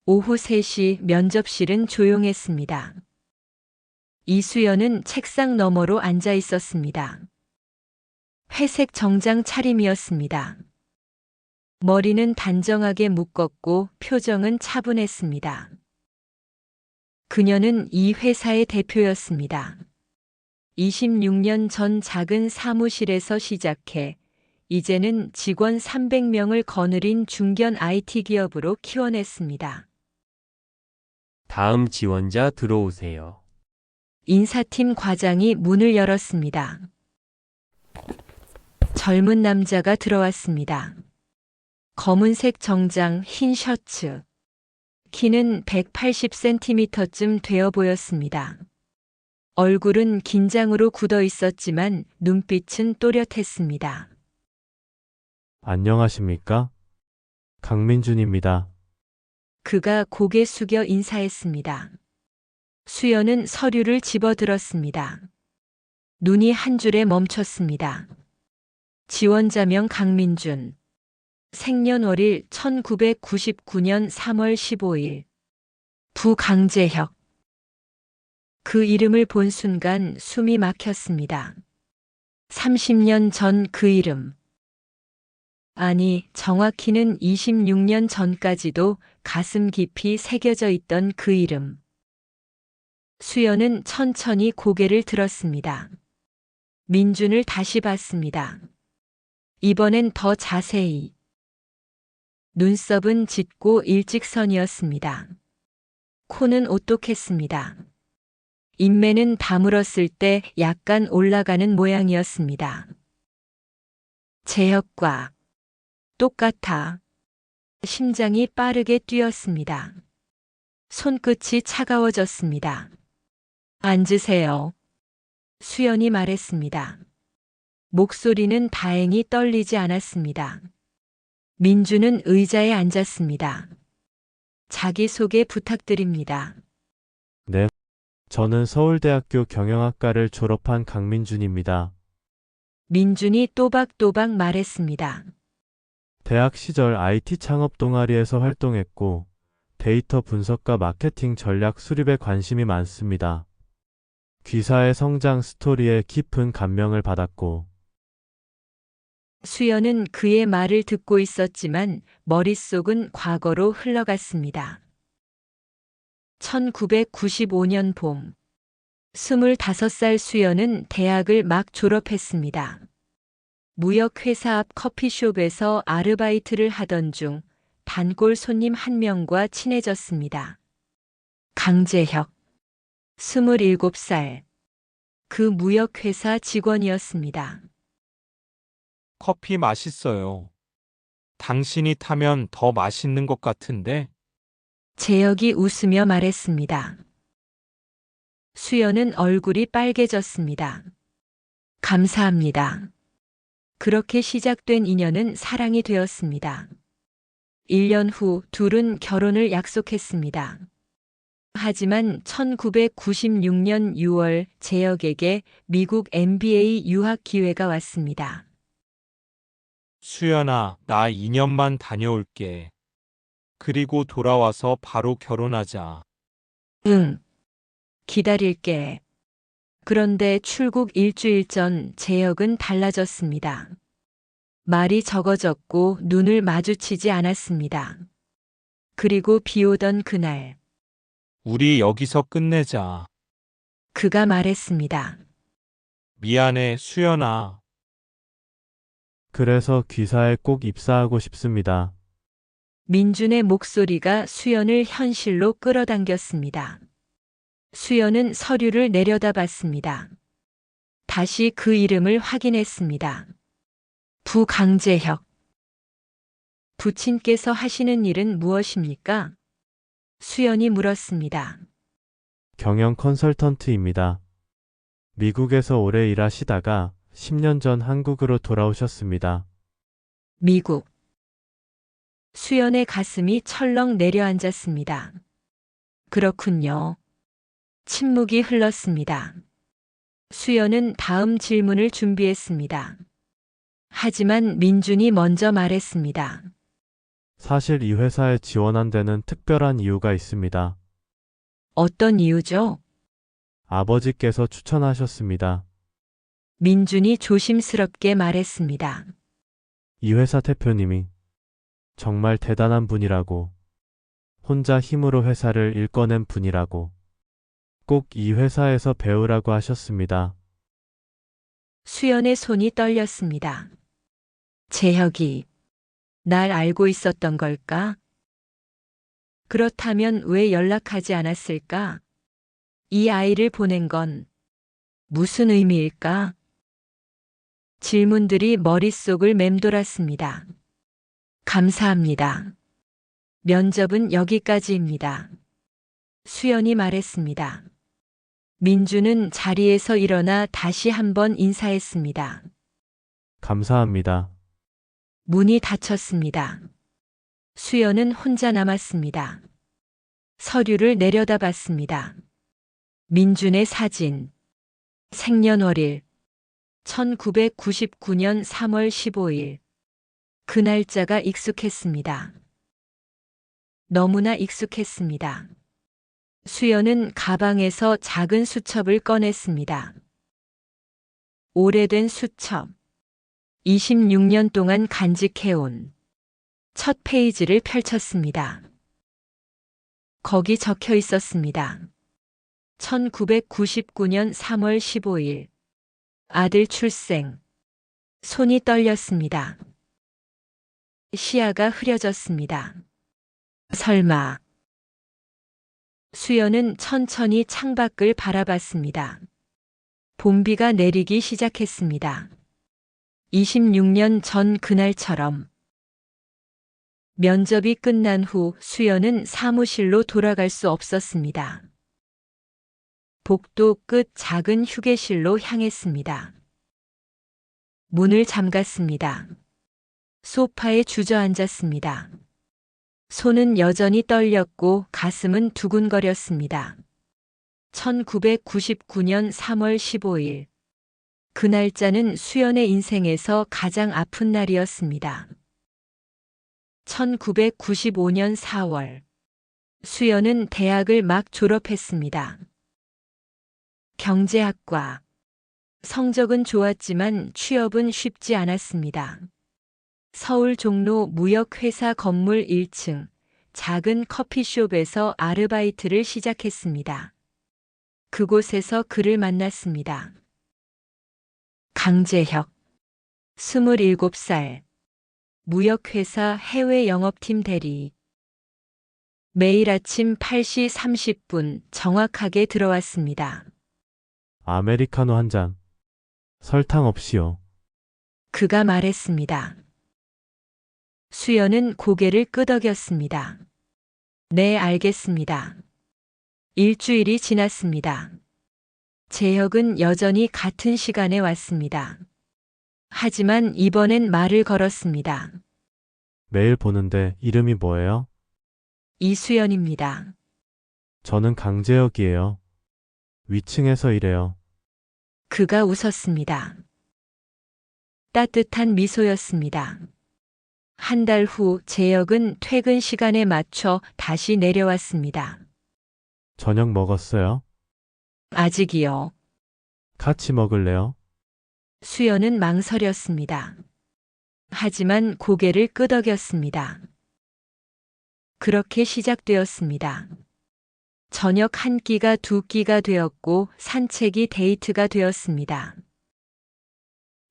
오후 3시 면접실은 조용했습니다. 이수연은 책상 너머로 앉아 있었습니다. 회색 정장 차림이었습니다. 머리는 단정하게 묶었고 표정은 차분했습니다. 그녀는 이 회사의 대표였습니다. 26년 전 작은 사무실에서 시작해 이제는 직원 300명을 거느린 중견 IT 기업으로 키워냈습니다. 다음 지원자 들어오세요. 인사팀 과장이 문을 열었습니다. 젊은 남자가 들어왔습니다. 검은색 정장, 흰 셔츠. 키는 180cm쯤 되어 보였습니다. 얼굴은 긴장으로 굳어 있었지만 눈빛은 또렷했습니다. 안녕하십니까? 강민준입니다. 그가 고개 숙여 인사했습니다. 수연은 서류를 집어들었습니다. 눈이 한 줄에 멈췄습니다. 지원자명 강민준. 생년월일 1999년 3월 15일. 부 강재혁. 그 이름을 본 순간 숨이 막혔습니다. 30년 전 그 이름. 아니, 정확히는 26년 전까지도 가슴 깊이 새겨져 있던 그 이름. 수연은 천천히 고개를 들었습니다. 민준을 다시 봤습니다. 이번엔 더 자세히. 눈썹은 짙고 일직선이었습니다. 코는 오똑했습니다. 인매는 다물었을 때 약간 올라가는 모양이었습니다. 재혁과 똑같아. 심장이 빠르게 뛰었습니다. 손끝이 차가워졌습니다. 앉으세요. 수연이 말했습니다. 목소리는 다행히 떨리지 않았습니다. 민주는 의자에 앉았습니다. 자기소개 부탁드립니다. 네. 저는 서울대학교 경영학과를 졸업한 강민준입니다. 민준이 또박또박 말했습니다. 대학 시절 IT 창업 동아리에서 활동했고, 데이터 분석과 마케팅 전략 수립에 관심이 많습니다. 귀사의 성장 스토리에 깊은 감명을 받았고, 수연은 그의 말을 듣고 있었지만 머릿속은 과거로 흘러갔습니다. 1995년 봄. 25살 수연은 대학을 막 졸업했습니다. 무역회사 앞 커피숍에서 아르바이트를 하던 중 단골 손님 한 명과 친해졌습니다. 강재혁. 27살. 그 무역회사 직원이었습니다. 커피 맛있어요. 당신이 타면 더 맛있는 것 같은데? 재혁이 웃으며 말했습니다. 수연은 얼굴이 빨개졌습니다. 감사합니다. 그렇게 시작된 인연은 사랑이 되었습니다. 1년 후 둘은 결혼을 약속했습니다. 하지만 1996년 6월 재혁에게 미국 MBA 유학 기회가 왔습니다. 수연아, 나 2년만 다녀올게. 그리고 돌아와서 바로 결혼하자. 응. 기다릴게. 그런데 출국 일주일 전 재혁은 달라졌습니다. 말이 적어졌고 눈을 마주치지 않았습니다. 그리고 비 오던 그날, 우리 여기서 끝내자. 그가 말했습니다. 미안해, 수연아. 그래서 귀사에 꼭 입사하고 싶습니다. 민준의 목소리가 수연을 현실로 끌어당겼습니다. 수연은 서류를 내려다봤습니다. 다시 그 이름을 확인했습니다. 부 강재혁. 부친께서 하시는 일은 무엇입니까? 수연이 물었습니다. 경영 컨설턴트입니다. 미국에서 오래 일하시다가 10년 전 한국으로 돌아오셨습니다. 미국. 수연의 가슴이 철렁 내려앉았습니다. 그렇군요. 침묵이 흘렀습니다. 수연은 다음 질문을 준비했습니다. 하지만 민준이 먼저 말했습니다. 사실 이 회사에 지원한 데는 특별한 이유가 있습니다. 어떤 이유죠? 아버지께서 추천하셨습니다. 민준이 조심스럽게 말했습니다. 이 회사 대표님이 정말 대단한 분이라고, 혼자 힘으로 회사를 일궈낸 분이라고, 꼭 이 회사에서 배우라고 하셨습니다. 수연의 손이 떨렸습니다. 재혁이 날 알고 있었던 걸까? 그렇다면 왜 연락하지 않았을까? 이 아이를 보낸 건 무슨 의미일까? 질문들이 머릿속을 맴돌았습니다. 감사합니다. 면접은 여기까지입니다. 수연이 말했습니다. 민주는 자리에서 일어나 다시 한번 인사했습니다. 감사합니다. 문이 닫혔습니다. 수연은 혼자 남았습니다. 서류를 내려다봤습니다. 민준의 사진. 생년월일. 1999년 3월 15일. 그 날짜가 익숙했습니다. 너무나 익숙했습니다. 수연은 가방에서 작은 수첩을 꺼냈습니다. 오래된 수첩. 26년 동안 간직해온 첫 페이지를 펼쳤습니다. 거기 적혀 있었습니다. 1999년 3월 15일. 아들 출생. 손이 떨렸습니다. 시야가 흐려졌습니다. 설마. 수연은 천천히 창밖을 바라봤습니다. 봄비가 내리기 시작했습니다. 26년 전 그날처럼. 면접이 끝난 후 수연은 사무실로 돌아갈 수 없었습니다. 복도 끝 작은 휴게실로 향했습니다. 문을 잠갔습니다. 소파에 주저앉았습니다. 손은 여전히 떨렸고 가슴은 두근거렸습니다. 1999년 3월 15일. 그 날짜는 수연의 인생에서 가장 아픈 날이었습니다. 1995년 4월. 수연은 대학을 막 졸업했습니다. 경제학과. 성적은 좋았지만 취업은 쉽지 않았습니다. 서울 종로 무역회사 건물 1층 작은 커피숍에서 아르바이트를 시작했습니다. 그곳에서 그를 만났습니다. 강재혁, 27살, 무역회사 해외 영업팀 대리. 매일 아침 8시 30분 정확하게 들어왔습니다. 아메리카노 한 잔. 설탕 없이요. 그가 말했습니다. 수연은 고개를 끄덕였습니다. 네, 알겠습니다. 일주일이 지났습니다. 재혁은 여전히 같은 시간에 왔습니다. 하지만 이번엔 말을 걸었습니다. 매일 보는데 이름이 뭐예요? 이수연입니다. 저는 강재혁이에요. 위층에서 일해요. 그가 웃었습니다. 따뜻한 미소였습니다. 한 달 후 재혁은 퇴근 시간에 맞춰 다시 내려왔습니다. 저녁 먹었어요? 아직이요. 같이 먹을래요? 수연은 망설였습니다. 하지만 고개를 끄덕였습니다. 그렇게 시작되었습니다. 저녁 한 끼가 두 끼가 되었고 산책이 데이트가 되었습니다.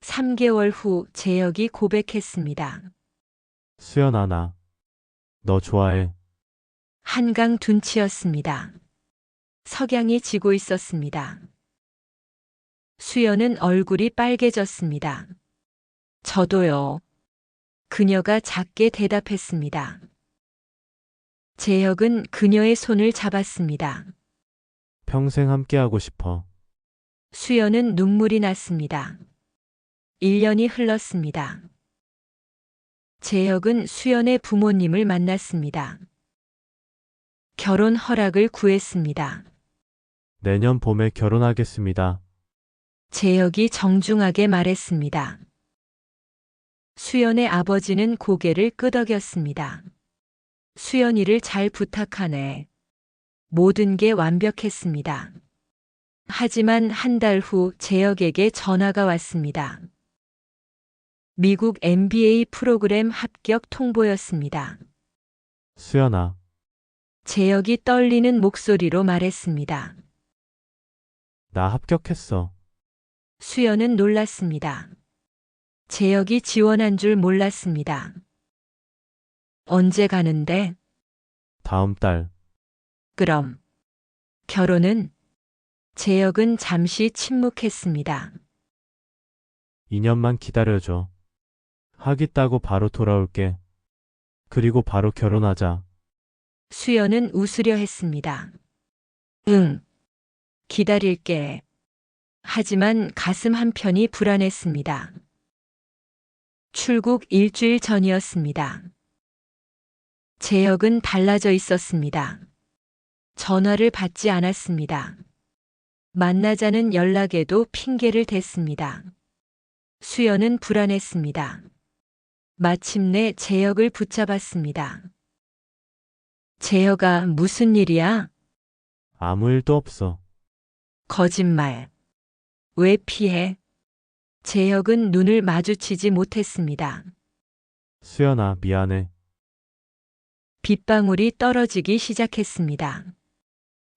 3개월 후 재혁이 고백했습니다. 수연아, 너 좋아해. 한강 둔치였습니다. 석양이 지고 있었습니다. 수연은 얼굴이 빨개졌습니다. 저도요. 그녀가 작게 대답했습니다. 재혁은 그녀의 손을 잡았습니다. 평생 함께하고 싶어. 수연은 눈물이 났습니다. 1년이 흘렀습니다. 재혁은 수연의 부모님을 만났습니다. 결혼 허락을 구했습니다. 내년 봄에 결혼하겠습니다. 재혁이 정중하게 말했습니다. 수연의 아버지는 고개를 끄덕였습니다. 수연이를 잘 부탁하네. 모든 게 완벽했습니다. 하지만 한 달 후 재혁에게 전화가 왔습니다. 미국 MBA 프로그램 합격 통보였습니다. 수연아, 재혁이 떨리는 목소리로 말했습니다. 나 합격했어. 수연은 놀랐습니다. 재혁이 지원한 줄 몰랐습니다. 언제 가는데? 다음 달. 그럼 결혼은? 재혁은 잠시 침묵했습니다. 2년만 기다려줘. 학위 따고 바로 돌아올게. 그리고 바로 결혼하자. 수연은 웃으려 했습니다. 응, 기다릴게. 하지만 가슴 한편이 불안했습니다. 출국 일주일 전이었습니다. 재혁은 달라져 있었습니다. 전화를 받지 않았습니다. 만나자는 연락에도 핑계를 댔습니다. 수연은 불안했습니다. 마침내 재혁을 붙잡았습니다. 재혁아, 무슨 일이야? 아무 일도 없어. 거짓말. 왜 피해? 재혁은 눈을 마주치지 못했습니다. 수연아, 미안해. 빗방울이 떨어지기 시작했습니다.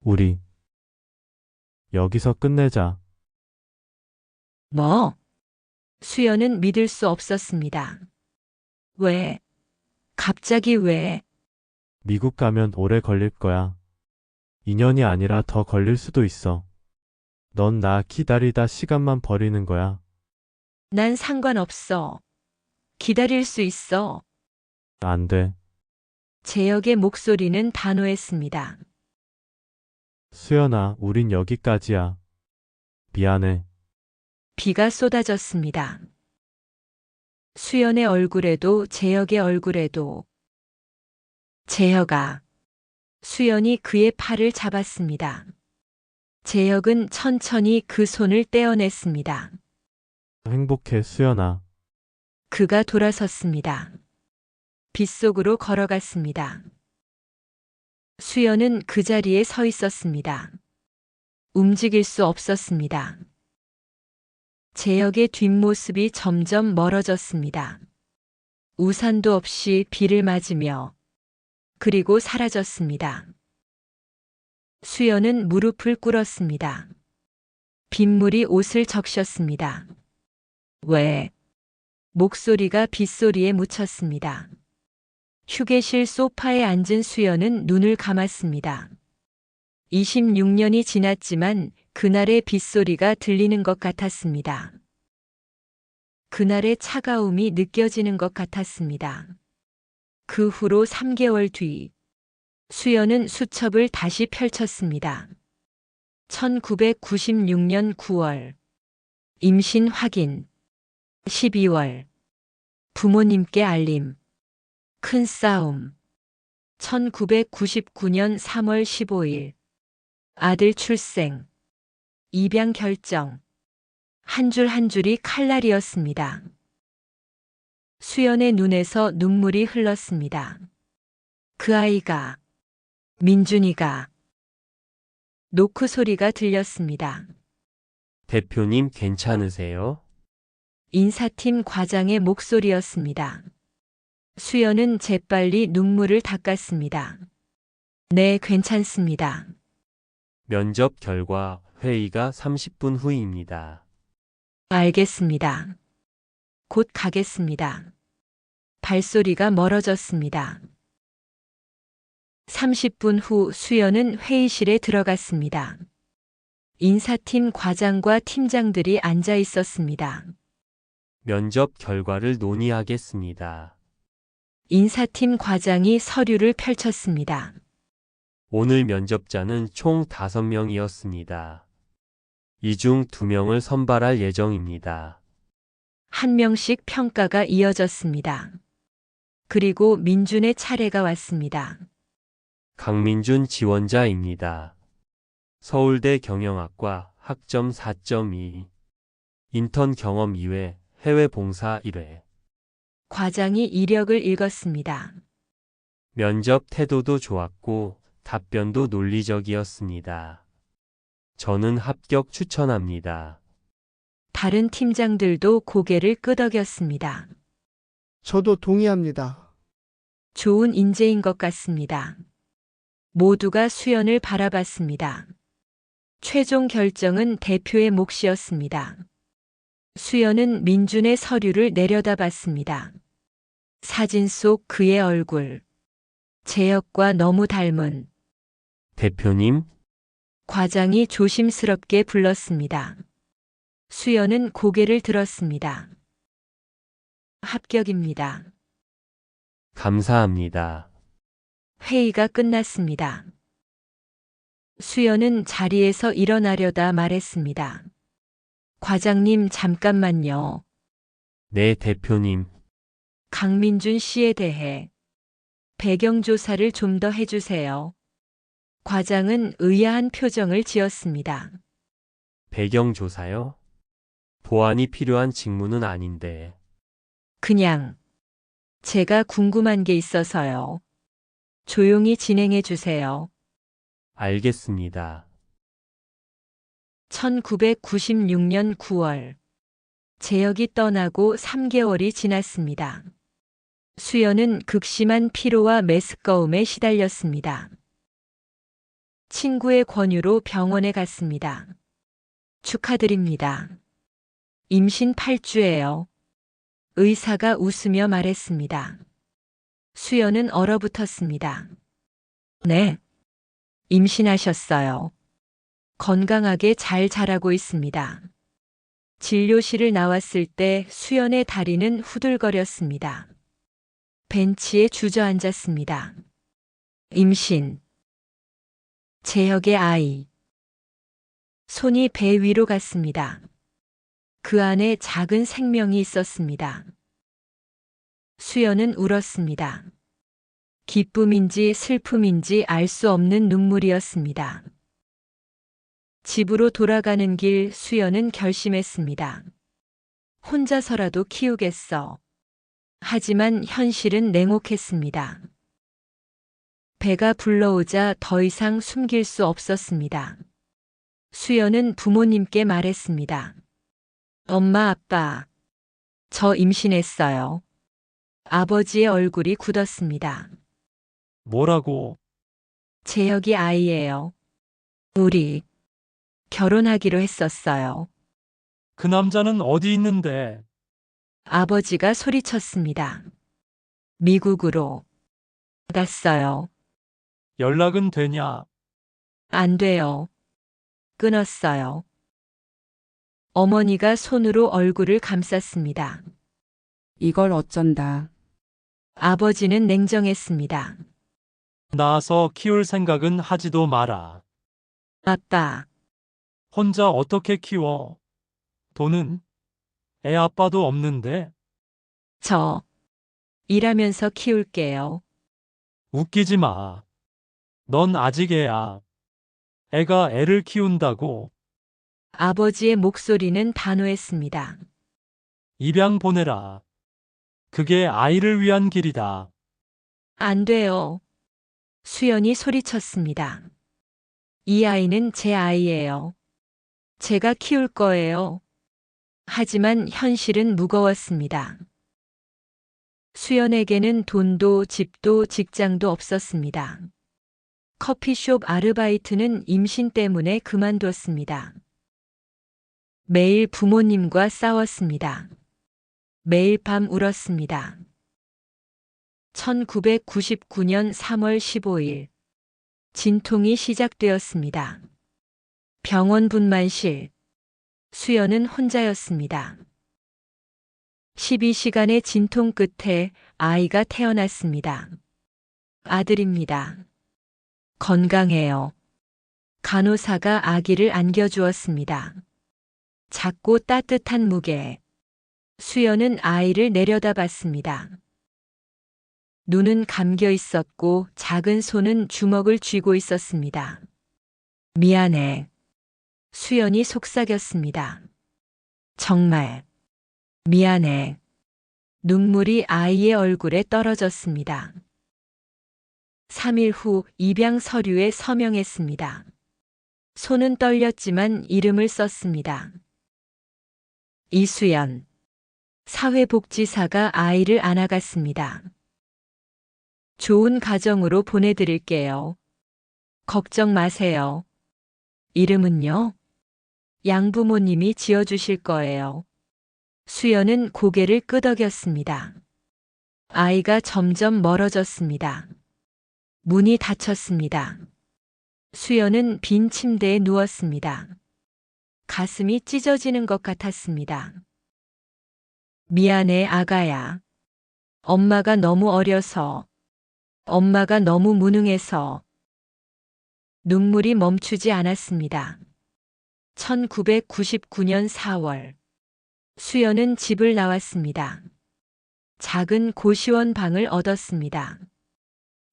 우리 여기서 끝내자. 뭐? 수연은 믿을 수 없었습니다. 왜? 갑자기 왜? 미국 가면 오래 걸릴 거야. 2년이 아니라 더 걸릴 수도 있어. 넌 나 기다리다 시간만 버리는 거야. 난 상관없어. 기다릴 수 있어. 안 돼. 재혁의 목소리는 단호했습니다. 수연아, 우린 여기까지야. 미안해. 비가 쏟아졌습니다. 수연의 얼굴에도 재혁의 얼굴에도. 재혁아. 수연이 그의 팔을 잡았습니다. 재혁은 천천히 그 손을 떼어냈습니다. 행복해, 수연아. 그가 돌아섰습니다. 빗속으로 걸어갔습니다. 수연은 그 자리에 서 있었습니다. 움직일 수 없었습니다. 재혁의 뒷모습이 점점 멀어졌습니다. 우산도 없이 비를 맞으며 그리고 사라졌습니다. 수연은 무릎을 꿇었습니다. 빗물이 옷을 적셨습니다. 왜? 목소리가 빗소리에 묻혔습니다. 휴게실 소파에 앉은 수연은 눈을 감았습니다. 26년이 지났지만 그날의 빗소리가 들리는 것 같았습니다. 그날의 차가움이 느껴지는 것 같았습니다. 그 후로 3개월 뒤, 수연은 수첩을 다시 펼쳤습니다. 1996년 9월, 임신 확인. 12월, 부모님께 알림. 큰 싸움. 1999년 3월 15일, 아들 출생. 입양 결정. 한 줄 한 줄이 칼날이었습니다. 수연의 눈에서 눈물이 흘렀습니다. 그 아이가, 민준이가. 노크 소리가 들렸습니다. 대표님 괜찮으세요? 인사팀 과장의 목소리였습니다. 수연은 재빨리 눈물을 닦았습니다. 네, 괜찮습니다. 면접 결과 회의가 30분 후입니다. 알겠습니다. 곧 가겠습니다. 발소리가 멀어졌습니다. 30분 후 수연은 회의실에 들어갔습니다. 인사팀 과장과 팀장들이 앉아 있었습니다. 면접 결과를 논의하겠습니다. 인사팀 과장이 서류를 펼쳤습니다. 오늘 면접자는 총 5명이었습니다. 이 중 2명을 선발할 예정입니다. 한 명씩 평가가 이어졌습니다. 그리고 민준의 차례가 왔습니다. 강민준 지원자입니다. 서울대 경영학과 학점 4.2, 인턴 경험 2회, 해외 봉사 1회. 과장이 이력을 읽었습니다. 면접 태도도 좋았고 답변도 논리적이었습니다. 저는 합격 추천합니다. 다른 팀장들도 고개를 끄덕였습니다. 저도 동의합니다. 좋은 인재인 것 같습니다. 모두가 수연을 바라봤습니다. 최종 결정은 대표의 몫이었습니다. 수연은 민준의 서류를 내려다봤습니다. 사진 속 그의 얼굴. 재혁과 너무 닮은 대표님, 과장이 조심스럽게 불렀습니다. 수연은 고개를 들었습니다. 합격입니다. 감사합니다. 회의가 끝났습니다. 수연은 자리에서 일어나려다 말했습니다. 과장님, 잠깐만요. 네, 대표님. 강민준 씨에 대해 배경조사를 좀 더 해주세요. 과장은 의아한 표정을 지었습니다. 배경조사요? 보안이 필요한 직무는 아닌데. 그냥 제가 궁금한 게 있어서요. 조용히 진행해 주세요. 알겠습니다. 1996년 9월. 재혁이 떠나고 3개월이 지났습니다. 수연은 극심한 피로와 메스꺼움에 시달렸습니다. 친구의 권유로 병원에 갔습니다. 축하드립니다. 임신 8주예요. 의사가 웃으며 말했습니다. 수연은 얼어붙었습니다. 네. 임신하셨어요. 건강하게 잘 자라고 있습니다. 진료실을 나왔을 때 수연의 다리는 후들거렸습니다. 벤치에 주저앉았습니다. 임신. 재혁의 아이. 손이 배 위로 갔습니다. 그 안에 작은 생명이 있었습니다. 수연은 울었습니다. 기쁨인지 슬픔인지 알 수 없는 눈물이었습니다. 집으로 돌아가는 길 수연은 결심했습니다. 혼자서라도 키우겠어. 하지만 현실은 냉혹했습니다. 배가 불러오자 더 이상 숨길 수 없었습니다. 수연은 부모님께 말했습니다. 엄마, 아빠, 저 임신했어요. 아버지의 얼굴이 굳었습니다. 뭐라고? 재혁이 아이예요. 우리 결혼하기로 했었어요. 그 남자는 어디 있는데? 아버지가 소리쳤습니다. 미국으로 갔어요. 연락은 되냐? 안 돼요. 끊었어요. 어머니가 손으로 얼굴을 감쌌습니다. 이걸 어쩐다. 아버지는 냉정했습니다. 낳아서 키울 생각은 하지도 마라. 아빠, 혼자 어떻게 키워? 돈은? 애 아빠도 없는데? 저 일하면서 키울게요. 웃기지 마. 넌 아직 애야. 애가 애를 키운다고. 아버지의 목소리는 단호했습니다. 입양 보내라. 그게 아이를 위한 길이다. 안 돼요. 수연이 소리쳤습니다. 이 아이는 제 아이예요. 제가 키울 거예요. 하지만 현실은 무거웠습니다. 수연에게는 돈도 집도 직장도 없었습니다. 커피숍 아르바이트는 임신 때문에 그만뒀습니다. 매일 부모님과 싸웠습니다. 매일 밤 울었습니다. 1999년 3월 15일. 진통이 시작되었습니다. 병원 분만실. 수연은 혼자였습니다. 12시간의 진통 끝에 아이가 태어났습니다. 아들입니다. 건강해요. 간호사가 아기를 안겨주었습니다. 작고 따뜻한 무게. 수연은 아이를 내려다봤습니다. 눈은 감겨 있었고 작은 손은 주먹을 쥐고 있었습니다. 미안해. 수연이 속삭였습니다. 정말 미안해. 눈물이 아이의 얼굴에 떨어졌습니다. 3일 후 입양 서류에 서명했습니다. 손은 떨렸지만 이름을 썼습니다. 이수연. 사회복지사가 아이를 안아갔습니다. 좋은 가정으로 보내드릴게요. 걱정 마세요. 이름은요? 양부모님이 지어주실 거예요. 수연은 고개를 끄덕였습니다. 아이가 점점 멀어졌습니다. 문이 닫혔습니다. 수연은 빈 침대에 누웠습니다. 가슴이 찢어지는 것 같았습니다. 미안해, 아가야. 엄마가 너무 어려서. 엄마가 너무 무능해서. 눈물이 멈추지 않았습니다. 1999년 4월. 수연은 집을 나왔습니다. 작은 고시원 방을 얻었습니다.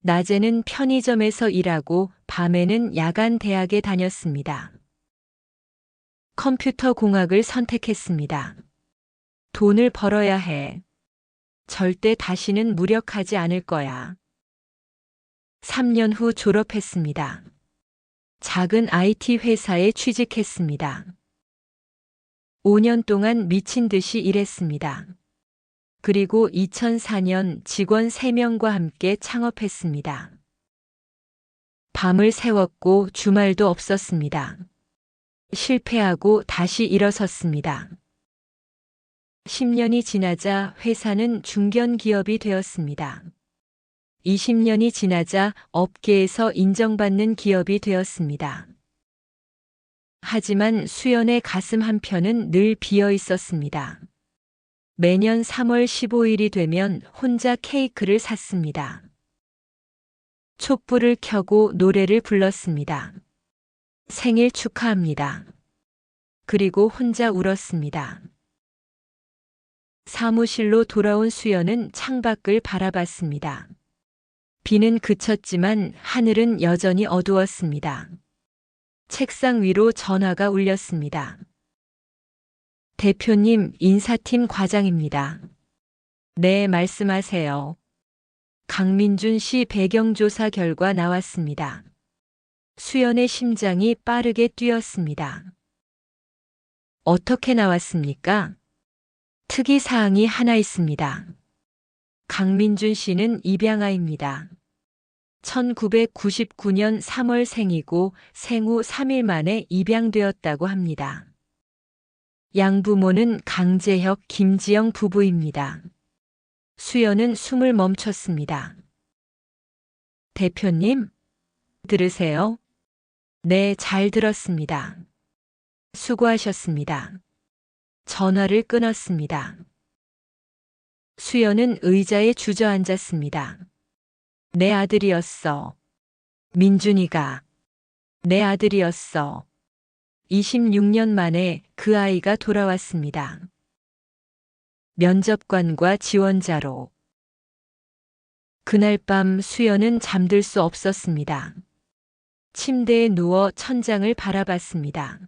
낮에는 편의점에서 일하고 밤에는 야간 대학에 다녔습니다. 컴퓨터 공학을 선택했습니다. 돈을 벌어야 해. 절대 다시는 무력하지 않을 거야. 3년 후 졸업했습니다. 작은 IT 회사에 취직했습니다. 5년 동안 미친 듯이 일했습니다. 그리고 2004년 직원 3명과 함께 창업했습니다. 밤을 새웠고 주말도 없었습니다. 실패하고 다시 일어섰습니다. 10년이 지나자 회사는 중견기업이 되었습니다. 20년이 지나자 업계에서 인정받는 기업이 되었습니다. 하지만 수연의 가슴 한편은 늘 비어 있었습니다. 매년 3월 15일이 되면 혼자 케이크를 샀습니다. 촛불을 켜고 노래를 불렀습니다. 생일 축하합니다. 그리고 혼자 울었습니다. 사무실로 돌아온 수연은 창밖을 바라봤습니다. 비는 그쳤지만 하늘은 여전히 어두웠습니다. 책상 위로 전화가 울렸습니다. 대표님, 인사팀 과장입니다. 네, 말씀하세요. 강민준 씨 배경조사 결과 나왔습니다. 수연의 심장이 빠르게 뛰었습니다. 어떻게 나왔습니까? 특이사항이 하나 있습니다. 강민준 씨는 입양아입니다. 1999년 3월 생이고 생후 3일 만에 입양되었다고 합니다. 양부모는 강재혁, 김지영 부부입니다. 수연은 숨을 멈췄습니다. 대표님, 들으세요? 네, 잘 들었습니다. 수고하셨습니다. 전화를 끊었습니다. 수연은 의자에 주저앉았습니다. 내 아들이었어. 민준이가. 내 아들이었어. 26년 만에 그 아이가 돌아왔습니다. 면접관과 지원자로. 그날 밤 수연은 잠들 수 없었습니다. 침대에 누워 천장을 바라봤습니다.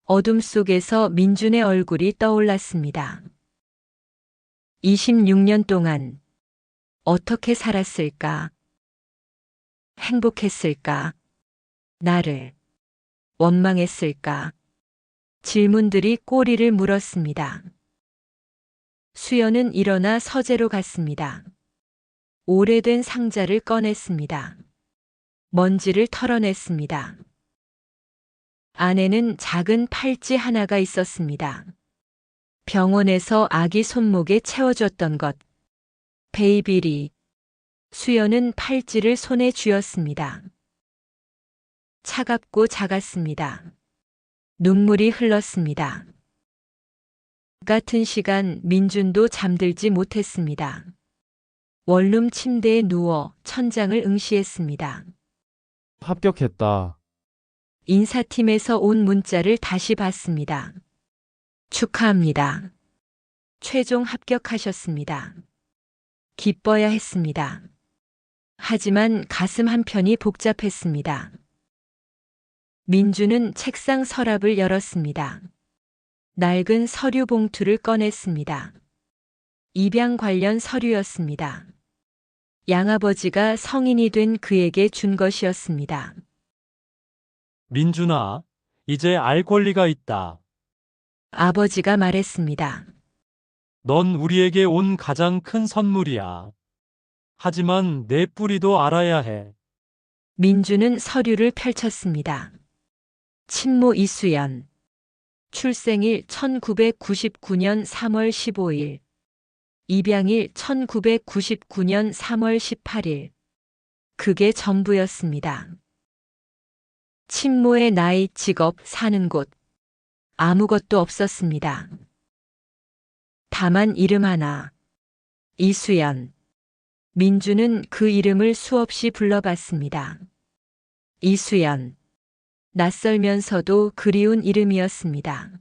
어둠 속에서 민준의 얼굴이 떠올랐습니다. 26년 동안 어떻게 살았을까? 행복했을까? 나를 원망했을까? 질문들이 꼬리를 물었습니다. 수연은 일어나 서재로 갔습니다. 오래된 상자를 꺼냈습니다. 먼지를 털어냈습니다. 안에는 작은 팔찌 하나가 있었습니다. 병원에서 아기 손목에 채워줬던 것. 베이비리. 수연은 팔찌를 손에 쥐었습니다. 차갑고 작았습니다. 눈물이 흘렀습니다. 같은 시간 민준도 잠들지 못했습니다. 원룸 침대에 누워 천장을 응시했습니다. 합격했다. 인사팀에서 온 문자를 다시 봤습니다. 축하합니다. 최종 합격하셨습니다. 기뻐야 했습니다. 하지만 가슴 한편이 복잡했습니다. 민주는 책상 서랍을 열었습니다. 낡은 서류 봉투를 꺼냈습니다. 입양 관련 서류였습니다. 양아버지가 성인이 된 그에게 준 것이었습니다. 민준아, 이제 알 권리가 있다. 아버지가 말했습니다. 넌 우리에게 온 가장 큰 선물이야. 하지만 내 뿌리도 알아야 해. 민주는 서류를 펼쳤습니다. 친모 이수연. 출생일 1999년 3월 15일. 입양일 1999년 3월 18일. 그게 전부였습니다. 친모의 나이, 직업, 사는 곳. 아무것도 없었습니다. 다만 이름 하나. 이수연. 민주는 그 이름을 수없이 불러봤습니다. 이수연. 낯설면서도 그리운 이름이었습니다.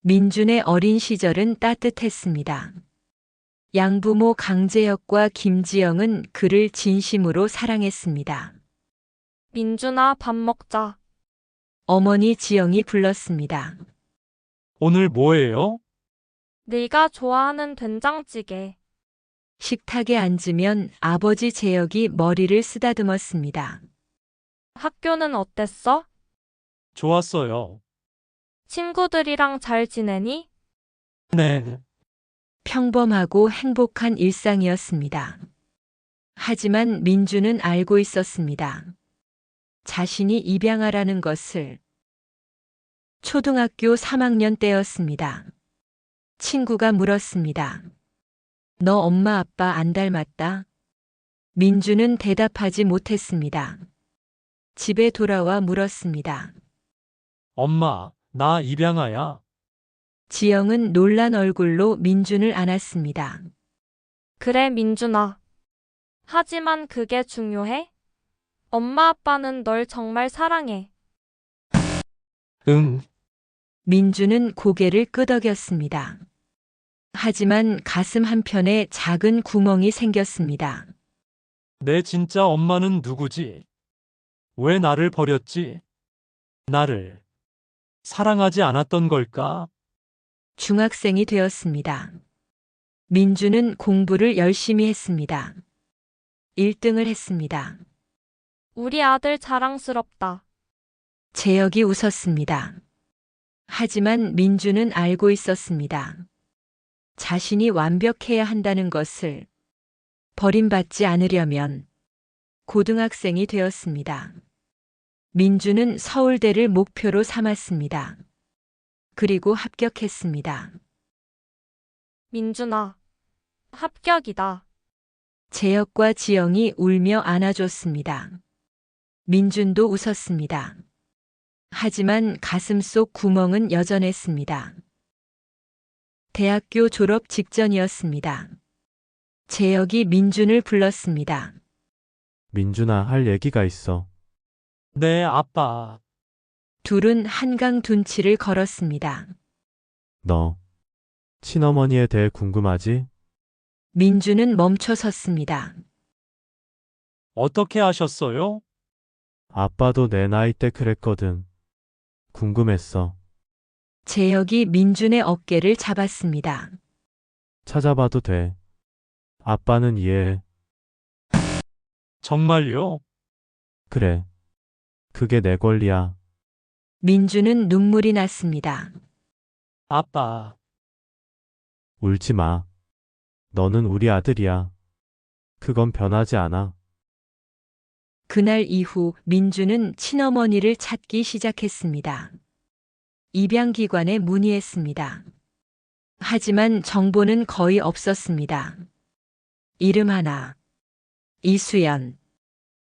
민준의 어린 시절은 따뜻했습니다. 양부모 강재혁과 김지영은 그를 진심으로 사랑했습니다. 민준아, 밥 먹자. 어머니 지영이 불렀습니다. 오늘 뭐예요? 네가 좋아하는 된장찌개. 식탁에 앉으면 아버지 재혁이 머리를 쓰다듬었습니다. 학교는 어땠어? 좋았어요. 친구들이랑 잘 지내니? 네. 평범하고 행복한 일상이었습니다. 하지만 민주는 알고 있었습니다. 자신이 입양아라는 것을. 초등학교 3학년 때였습니다. 친구가 물었습니다. 너 엄마 아빠 안 닮았다? 민주는 대답하지 못했습니다. 집에 돌아와 물었습니다. 엄마, 나 입양아야. 지영은 놀란 얼굴로 민준을 안았습니다. 그래, 민준아. 하지만 그게 중요해? 엄마 아빠는 널 정말 사랑해. 응. 민주는 고개를 끄덕였습니다. 하지만 가슴 한편에 작은 구멍이 생겼습니다. 내 진짜 엄마는 누구지? 왜 나를 버렸지? 나를 사랑하지 않았던 걸까? 중학생이 되었습니다. 민주는 공부를 열심히 했습니다. 1등을 했습니다. 우리 아들 자랑스럽다. 재혁이 웃었습니다. 하지만 민주는 알고 있었습니다. 자신이 완벽해야 한다는 것을. 버림받지 않으려면 고등학생이 되었습니다. 민주는 서울대를 목표로 삼았습니다. 그리고 합격했습니다. 민준아, 합격이다. 재혁과 지영이 울며 안아줬습니다. 민준도 웃었습니다. 하지만 가슴 속 구멍은 여전했습니다. 대학교 졸업 직전이었습니다. 재혁이 민준을 불렀습니다. 민준아, 할 얘기가 있어. 네, 아빠. 둘은 한강 둔치를 걸었습니다. 너 친어머니에 대해 궁금하지? 민준은 멈춰 섰습니다. 어떻게 아셨어요? 아빠도 내 나이 때 그랬거든. 궁금했어. 재혁이 민준의 어깨를 잡았습니다. 찾아봐도 돼. 아빠는 이해해. 정말요? 그래. 그게 내 권리야. 민준은 눈물이 났습니다. 아빠. 울지 마. 너는 우리 아들이야. 그건 변하지 않아. 그날 이후 민준은 친어머니를 찾기 시작했습니다. 입양기관에 문의했습니다. 하지만 정보는 거의 없었습니다. 이름 하나. 이수연.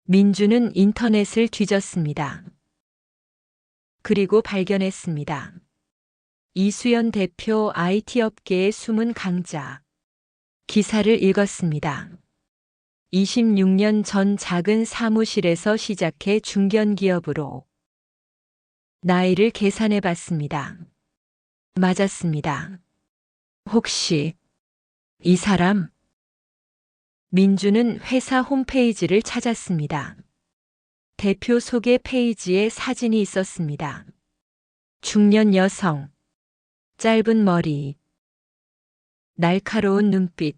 민준은 인터넷을 뒤졌습니다. 그리고 발견했습니다. 이수연 대표 IT 업계의 숨은 강자. 기사를 읽었습니다. 26년 전 작은 사무실에서 시작해 중견기업으로 나이를 계산해 봤습니다. 맞았습니다. 혹시 이 사람? 민주는 회사 홈페이지를 찾았습니다. 대표 소개 페이지에 사진이 있었습니다. 중년 여성, 짧은 머리, 날카로운 눈빛,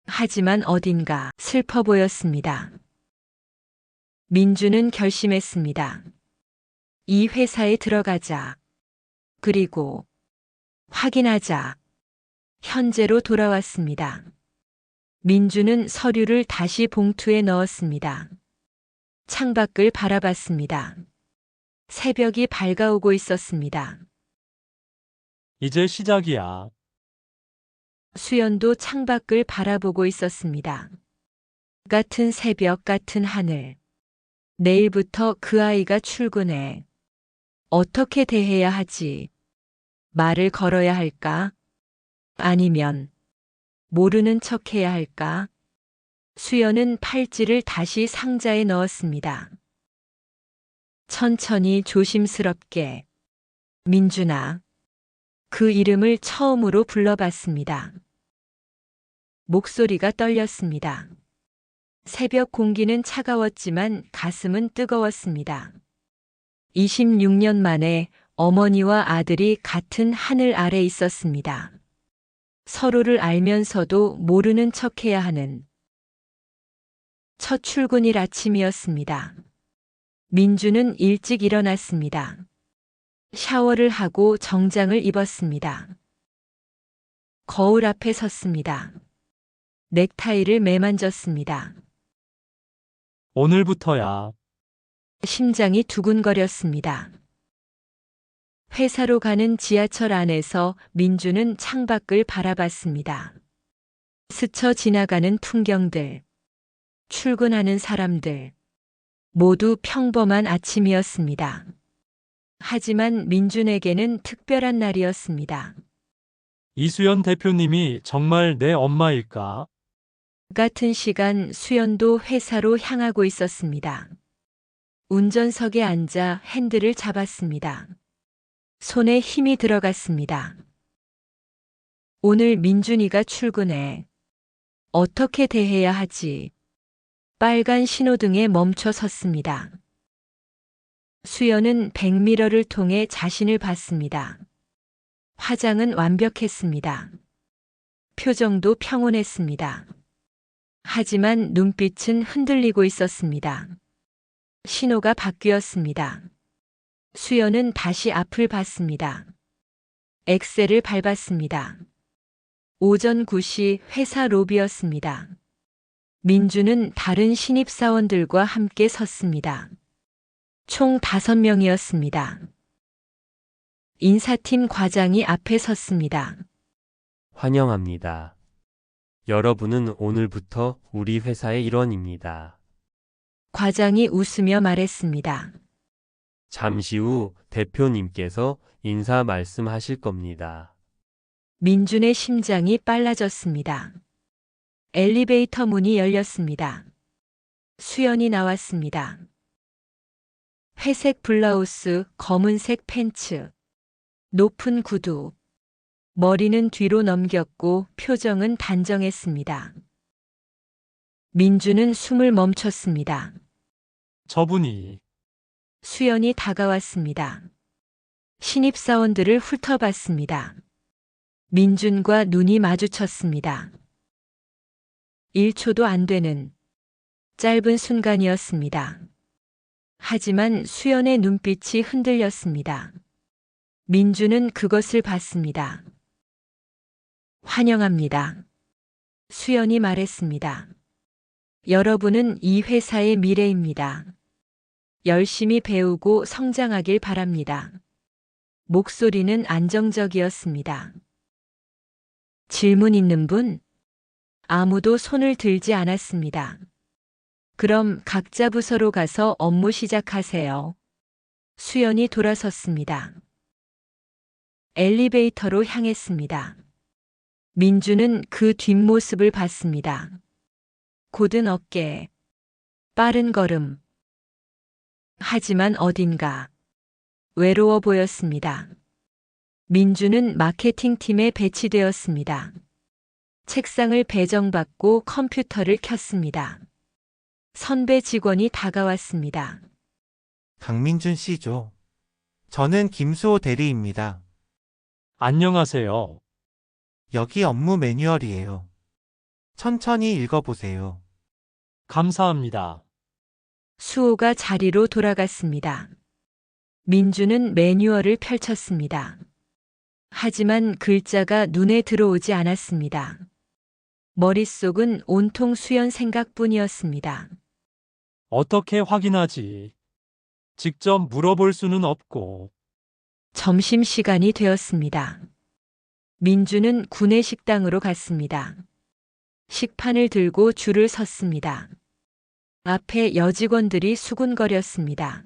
하지만 어딘가 슬퍼 보였습니다. 민주는 결심했습니다. 이 회사에 들어가자. 그리고 확인하자. 현재로 돌아왔습니다. 민주는 서류를 다시 봉투에 넣었습니다. 창밖을 바라봤습니다. 새벽이 밝아오고 있었습니다. 이제 시작이야. 수연도 창밖을 바라보고 있었습니다. 같은 새벽, 같은 하늘. 내일부터 그 아이가 출근해. 어떻게 대해야 하지? 말을 걸어야 할까? 아니면 모르는 척 해야 할까? 수연은 팔찌를 다시 상자에 넣었습니다. 천천히 조심스럽게 민준아. 그 이름을 처음으로 불러봤습니다. 목소리가 떨렸습니다. 새벽 공기는 차가웠지만 가슴은 뜨거웠습니다. 26년 만에 어머니와 아들이 같은 하늘 아래 있었습니다. 서로를 알면서도 모르는 척해야 하는 첫 출근일 아침이었습니다. 민주는 일찍 일어났습니다. 샤워를 하고 정장을 입었습니다. 거울 앞에 섰습니다. 넥타이를 매만졌습니다. 오늘부터야. 심장이 두근거렸습니다. 회사로 가는 지하철 안에서 민주는 창밖을 바라봤습니다. 스쳐 지나가는 풍경들, 출근하는 사람들, 모두 평범한 아침이었습니다. 하지만 민준에게는 특별한 날이었습니다. 이수연 대표님이 정말 내 엄마일까? 같은 시간 수연도 회사로 향하고 있었습니다. 운전석에 앉아 핸들을 잡았습니다. 손에 힘이 들어갔습니다. 오늘 민준이가 출근해. 어떻게 대해야 하지? 빨간 신호등에 멈춰 섰습니다. 수연은 백미러를 통해 자신을 봤습니다. 화장은 완벽했습니다. 표정도 평온했습니다. 하지만 눈빛은 흔들리고 있었습니다. 신호가 바뀌었습니다. 수연은 다시 앞을 봤습니다. 엑셀을 밟았습니다. 오전 9시 회사 로비였습니다. 민주는 다른 신입사원들과 함께 섰습니다. 총 5명이었습니다. 인사팀 과장이 앞에 섰습니다. 환영합니다. 여러분은 오늘부터 우리 회사의 일원입니다. 과장이 웃으며 말했습니다. 잠시 후 대표님께서 인사 말씀하실 겁니다. 민준의 심장이 빨라졌습니다. 엘리베이터 문이 열렸습니다. 수연이 나왔습니다. 회색 블라우스, 검은색 팬츠, 높은 구두. 머리는 뒤로 넘겼고 표정은 단정했습니다. 민주는 숨을 멈췄습니다. 저분이 수연이 다가왔습니다. 신입사원들을 훑어봤습니다. 민준과 눈이 마주쳤습니다. 1초도 안 되는 짧은 순간이었습니다. 하지만 수연의 눈빛이 흔들렸습니다. 민주는 그것을 봤습니다. 환영합니다. 수연이 말했습니다. 여러분은 이 회사의 미래입니다. 열심히 배우고 성장하길 바랍니다. 목소리는 안정적이었습니다. 질문 있는 분? 아무도 손을 들지 않았습니다. 그럼 각자 부서로 가서 업무 시작하세요. 수연이 돌아섰습니다. 엘리베이터로 향했습니다. 민주는 그 뒷모습을 봤습니다. 곧은 어깨, 빠른 걸음. 하지만 어딘가 외로워 보였습니다. 민주는 마케팅팀에 배치되었습니다. 책상을 배정받고 컴퓨터를 켰습니다. 선배 직원이 다가왔습니다. 강민준 씨죠. 저는 김수호 대리입니다. 안녕하세요. 여기 업무 매뉴얼이에요. 천천히 읽어보세요. 감사합니다. 수호가 자리로 돌아갔습니다. 민주는 매뉴얼을 펼쳤습니다. 하지만 글자가 눈에 들어오지 않았습니다. 머릿속은 온통 수연 생각뿐이었습니다. 어떻게 확인하지? 직접 물어볼 수는 없고. 점심시간이 되었습니다. 민주는 구내식당으로 갔습니다. 식판을 들고 줄을 섰습니다. 앞에 여직원들이 수군거렸습니다.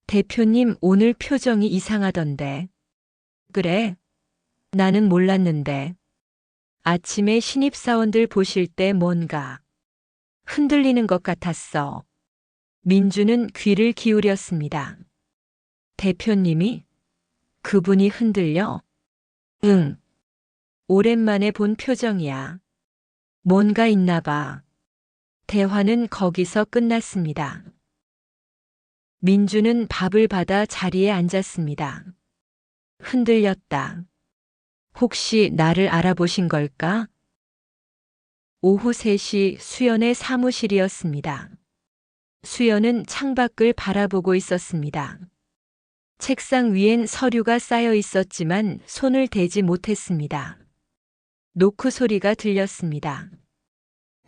대표님 오늘 표정이 이상하던데. 그래? 나는 몰랐는데. 아침에 신입사원들 보실 때 뭔가 흔들리는 것 같았어. 민주는 귀를 기울였습니다. 대표님이? 그분이 흔들려? 응. 오랜만에 본 표정이야. 뭔가 있나 봐. 대화는 거기서 끝났습니다. 민주는 밥을 받아 자리에 앉았습니다. 흔들렸다. 혹시 나를 알아보신 걸까? 오후 3시 수연의 사무실이었습니다. 수연은 창밖을 바라보고 있었습니다. 책상 위엔 서류가 쌓여 있었지만 손을 대지 못했습니다. 노크 소리가 들렸습니다.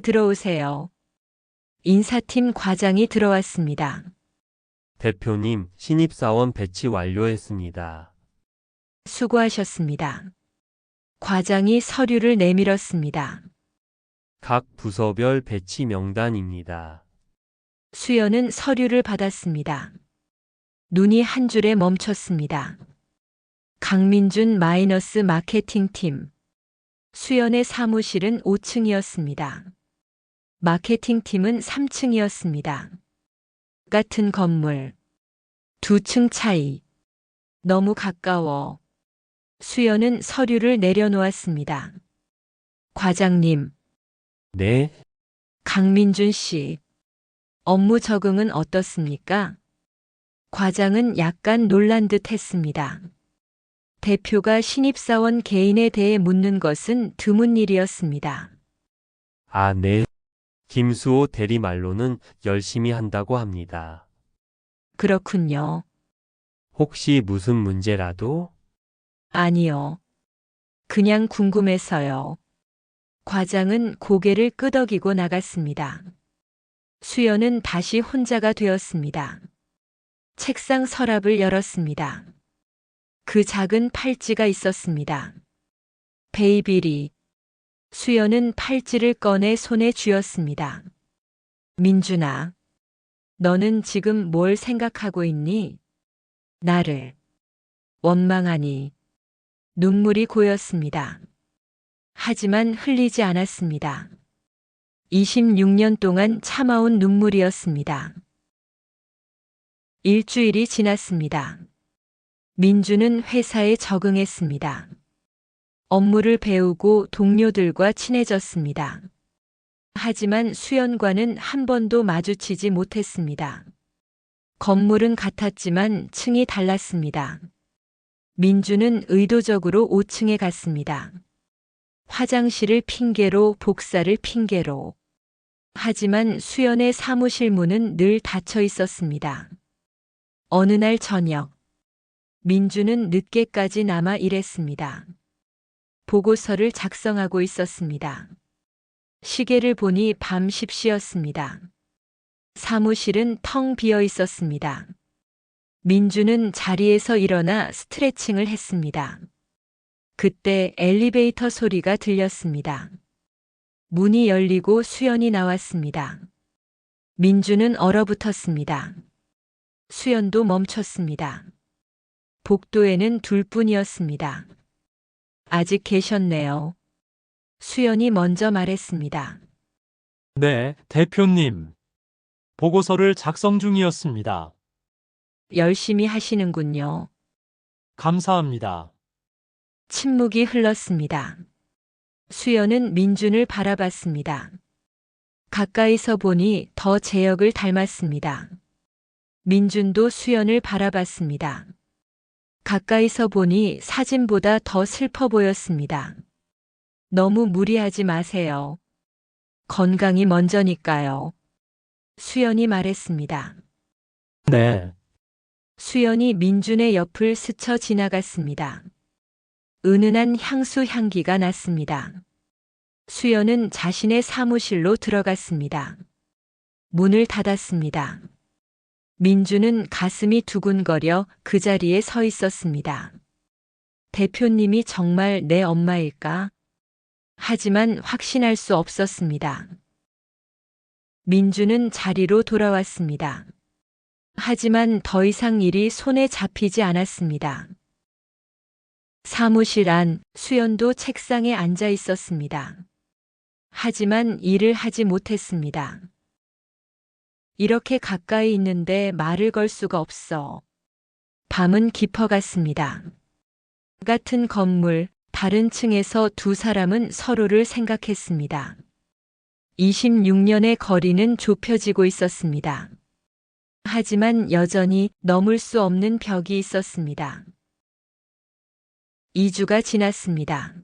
들어오세요. 인사팀 과장이 들어왔습니다. 대표님, 신입사원 배치 완료했습니다. 수고하셨습니다. 과장이 서류를 내밀었습니다. 각 부서별 배치 명단입니다. 수연은 서류를 받았습니다. 눈이 한 줄에 멈췄습니다. 강민준 마이너스 마케팅팀. 수연의 사무실은 5층이었습니다. 마케팅팀은 3층이었습니다. 같은 건물. 2층 차이. 너무 가까워. 수연은 서류를 내려놓았습니다. 과장님, 네, 강민준 씨. 업무 적응은 어떻습니까? 과장은 약간 놀란 듯 했습니다. 대표가 신입사원 개인에 대해 묻는 것은 드문 일이었습니다. 아, 네. 김수호 대리 말로는 열심히 한다고 합니다. 그렇군요. 혹시 무슨 문제라도? 아니요. 그냥 궁금해서요. 과장은 고개를 끄덕이고 나갔습니다. 수연은 다시 혼자가 되었습니다. 책상 서랍을 열었습니다. 그 작은 팔찌가 있었습니다. 베이비리. 수연은 팔찌를 꺼내 손에 쥐었습니다. 민준아, 너는 지금 뭘 생각하고 있니? 나를. 원망하니. 눈물이 고였습니다. 하지만 흘리지 않았습니다. 26년 동안 참아온 눈물이었습니다. 일주일이 지났습니다. 민주는 회사에 적응했습니다. 업무를 배우고 동료들과 친해졌습니다. 하지만 수연과는 한 번도 마주치지 못했습니다. 건물은 같았지만 층이 달랐습니다. 민주는 의도적으로 5층에 갔습니다. 화장실을 핑계로 복사를 핑계로. 하지만 수연의 사무실 문은 늘 닫혀 있었습니다. 어느 날 저녁, 민주는 늦게까지 남아 일했습니다. 보고서를 작성하고 있었습니다. 시계를 보니 밤 10시였습니다. 사무실은 텅 비어 있었습니다. 민주는 자리에서 일어나 스트레칭을 했습니다. 그때 엘리베이터 소리가 들렸습니다. 문이 열리고 수연이 나왔습니다. 민주는 얼어붙었습니다. 수연도 멈췄습니다. 복도에는 둘뿐이었습니다. 아직 계셨네요. 수연이 먼저 말했습니다. 네, 대표님. 보고서를 작성 중이었습니다. 열심히 하시는군요. 감사합니다. 침묵이 흘렀습니다. 수연은 민준을 바라봤습니다. 가까이서 보니 더 제역을 닮았습니다. 민준도 수연을 바라봤습니다. 가까이서 보니 사진보다 더 슬퍼 보였습니다. 너무 무리하지 마세요. 건강이 먼저니까요. 수연이 말했습니다. 네. 수연이 민준의 옆을 스쳐 지나갔습니다. 은은한 향수 향기가 났습니다. 수연은 자신의 사무실로 들어갔습니다. 문을 닫았습니다. 민준은 가슴이 두근거려 그 자리에 서 있었습니다. 대표님이 정말 내 엄마일까? 하지만 확신할 수 없었습니다. 민준은 자리로 돌아왔습니다. 하지만 더 이상 일이 손에 잡히지 않았습니다. 사무실 안 수연도 책상에 앉아 있었습니다. 하지만 일을 하지 못했습니다. 이렇게 가까이 있는데 말을 걸 수가 없어. 밤은 깊어갔습니다. 같은 건물, 다른 층에서 두 사람은 서로를 생각했습니다. 26년의 거리는 좁혀지고 있었습니다. 하지만 여전히 넘을 수 없는 벽이 있었습니다. 2주가 지났습니다.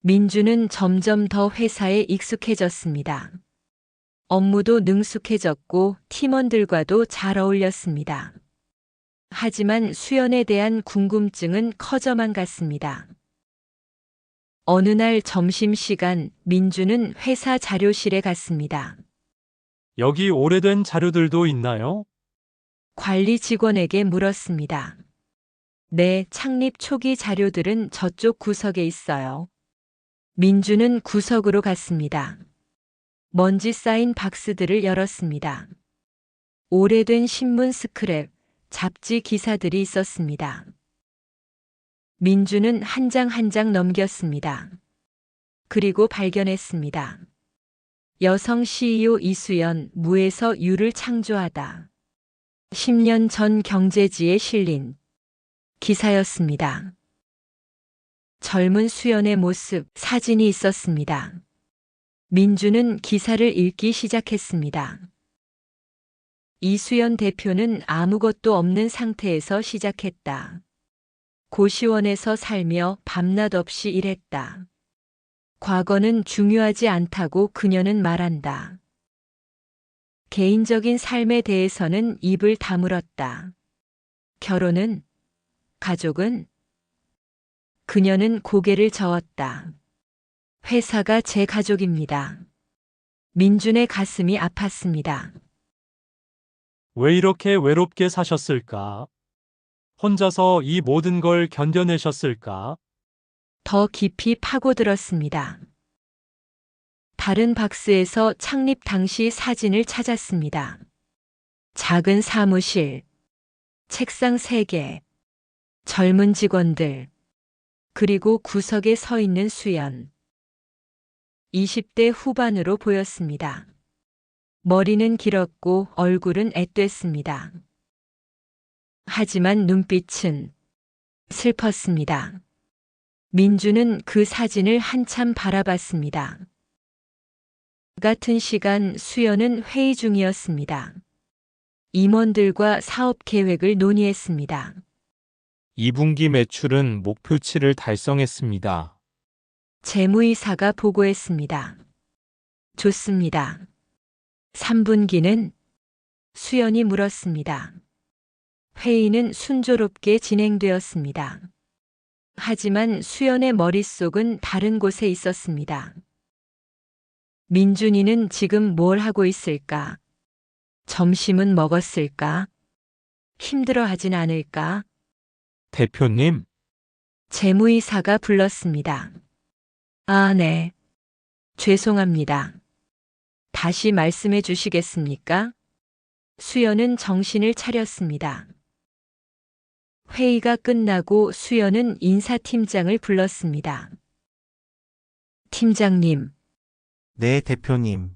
민주는 점점 더 회사에 익숙해졌습니다. 업무도 능숙해졌고 팀원들과도 잘 어울렸습니다. 하지만 수연에 대한 궁금증은 커져만 갔습니다. 어느 날 점심시간 민주는 회사 자료실에 갔습니다. 여기 오래된 자료들도 있나요? 관리 직원에게 물었습니다. 네, 창립 초기 자료들은 저쪽 구석에 있어요. 민주는 구석으로 갔습니다. 먼지 쌓인 박스들을 열었습니다. 오래된 신문 스크랩, 잡지 기사들이 있었습니다. 민주는 한 장 한 장 넘겼습니다. 그리고 발견했습니다. 여성 CEO 이수연, 무에서 유를 창조하다. 10년 전 경제지에 실린 기사였습니다. 젊은 수연의 모습, 사진이 있었습니다. 민주는 기사를 읽기 시작했습니다. 이수연 대표는 아무것도 없는 상태에서 시작했다. 고시원에서 살며 밤낮 없이 일했다. 과거는 중요하지 않다고 그녀는 말한다. 개인적인 삶에 대해서는 입을 다물었다. 결혼은? 가족은? 그녀는 고개를 저었다. 회사가 제 가족입니다. 민준의 가슴이 아팠습니다. 왜 이렇게 외롭게 사셨을까? 혼자서 이 모든 걸 견뎌내셨을까? 더 깊이 파고들었습니다. 다른 박스에서 창립 당시 사진을 찾았습니다. 작은 사무실, 책상 3개, 젊은 직원들, 그리고 구석에 서 있는 수연. 20대 후반으로 보였습니다. 머리는 길었고 얼굴은 앳됐습니다. 하지만 눈빛은 슬펐습니다. 민주는 그 사진을 한참 바라봤습니다. 같은 시간 수연은 회의 중이었습니다. 임원들과 사업 계획을 논의했습니다. 2분기 매출은 목표치를 달성했습니다. 재무이사가 보고했습니다. 좋습니다. 3분기는? 수연이 물었습니다. 회의는 순조롭게 진행되었습니다. 하지만 수연의 머릿속은 다른 곳에 있었습니다. 민준이는 지금 뭘 하고 있을까? 점심은 먹었을까? 힘들어하진 않을까? 대표님, 재무이사가 불렀습니다. 아, 네. 죄송합니다. 다시 말씀해 주시겠습니까? 수연은 정신을 차렸습니다. 회의가 끝나고 수연은 인사팀장을 불렀습니다. 팀장님, 네, 대표님.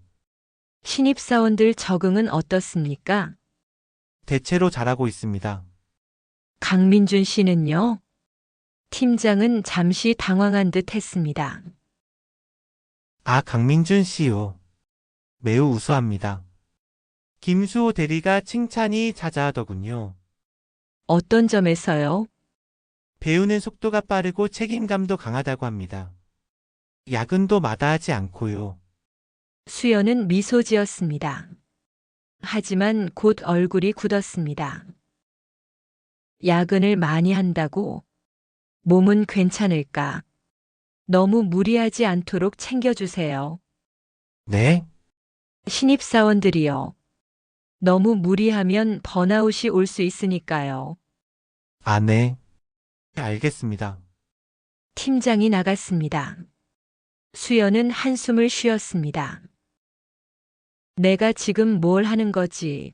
신입사원들 적응은 어떻습니까? 대체로 잘하고 있습니다. 강민준 씨는요? 팀장은 잠시 당황한 듯 했습니다. 아, 강민준 씨요. 매우 우수합니다. 김수호 대리가 칭찬이 자자하더군요. 어떤 점에서요? 배우는 속도가 빠르고 책임감도 강하다고 합니다. 야근도 마다하지 않고요. 수연은 미소 지었습니다. 하지만 곧 얼굴이 굳었습니다. 야근을 많이 한다고? 몸은 괜찮을까? 너무 무리하지 않도록 챙겨주세요. 네? 신입사원들이요. 너무 무리하면 번아웃이 올 수 있으니까요. 아, 네. 알겠습니다. 팀장이 나갔습니다. 수연은 한숨을 쉬었습니다. 내가 지금 뭘 하는 거지?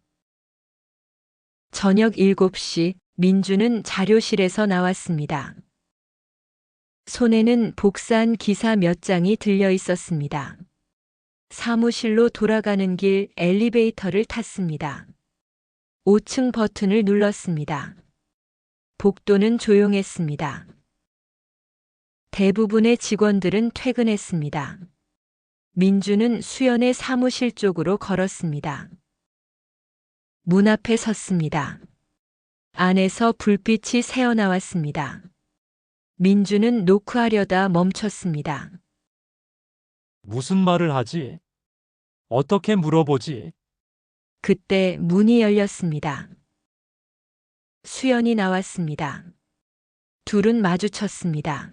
저녁 7시 민주는 자료실에서 나왔습니다. 손에는 복사한 기사 몇 장이 들려 있었습니다. 사무실로 돌아가는 길 엘리베이터를 탔습니다. 5층 버튼을 눌렀습니다. 복도는 조용했습니다. 대부분의 직원들은 퇴근했습니다. 민주는 수연의 사무실 쪽으로 걸었습니다. 문 앞에 섰습니다. 안에서 불빛이 새어나왔습니다. 민주는 노크하려다 멈췄습니다. 무슨 말을 하지? 어떻게 물어보지? 그때 문이 열렸습니다. 수연이 나왔습니다. 둘은 마주쳤습니다.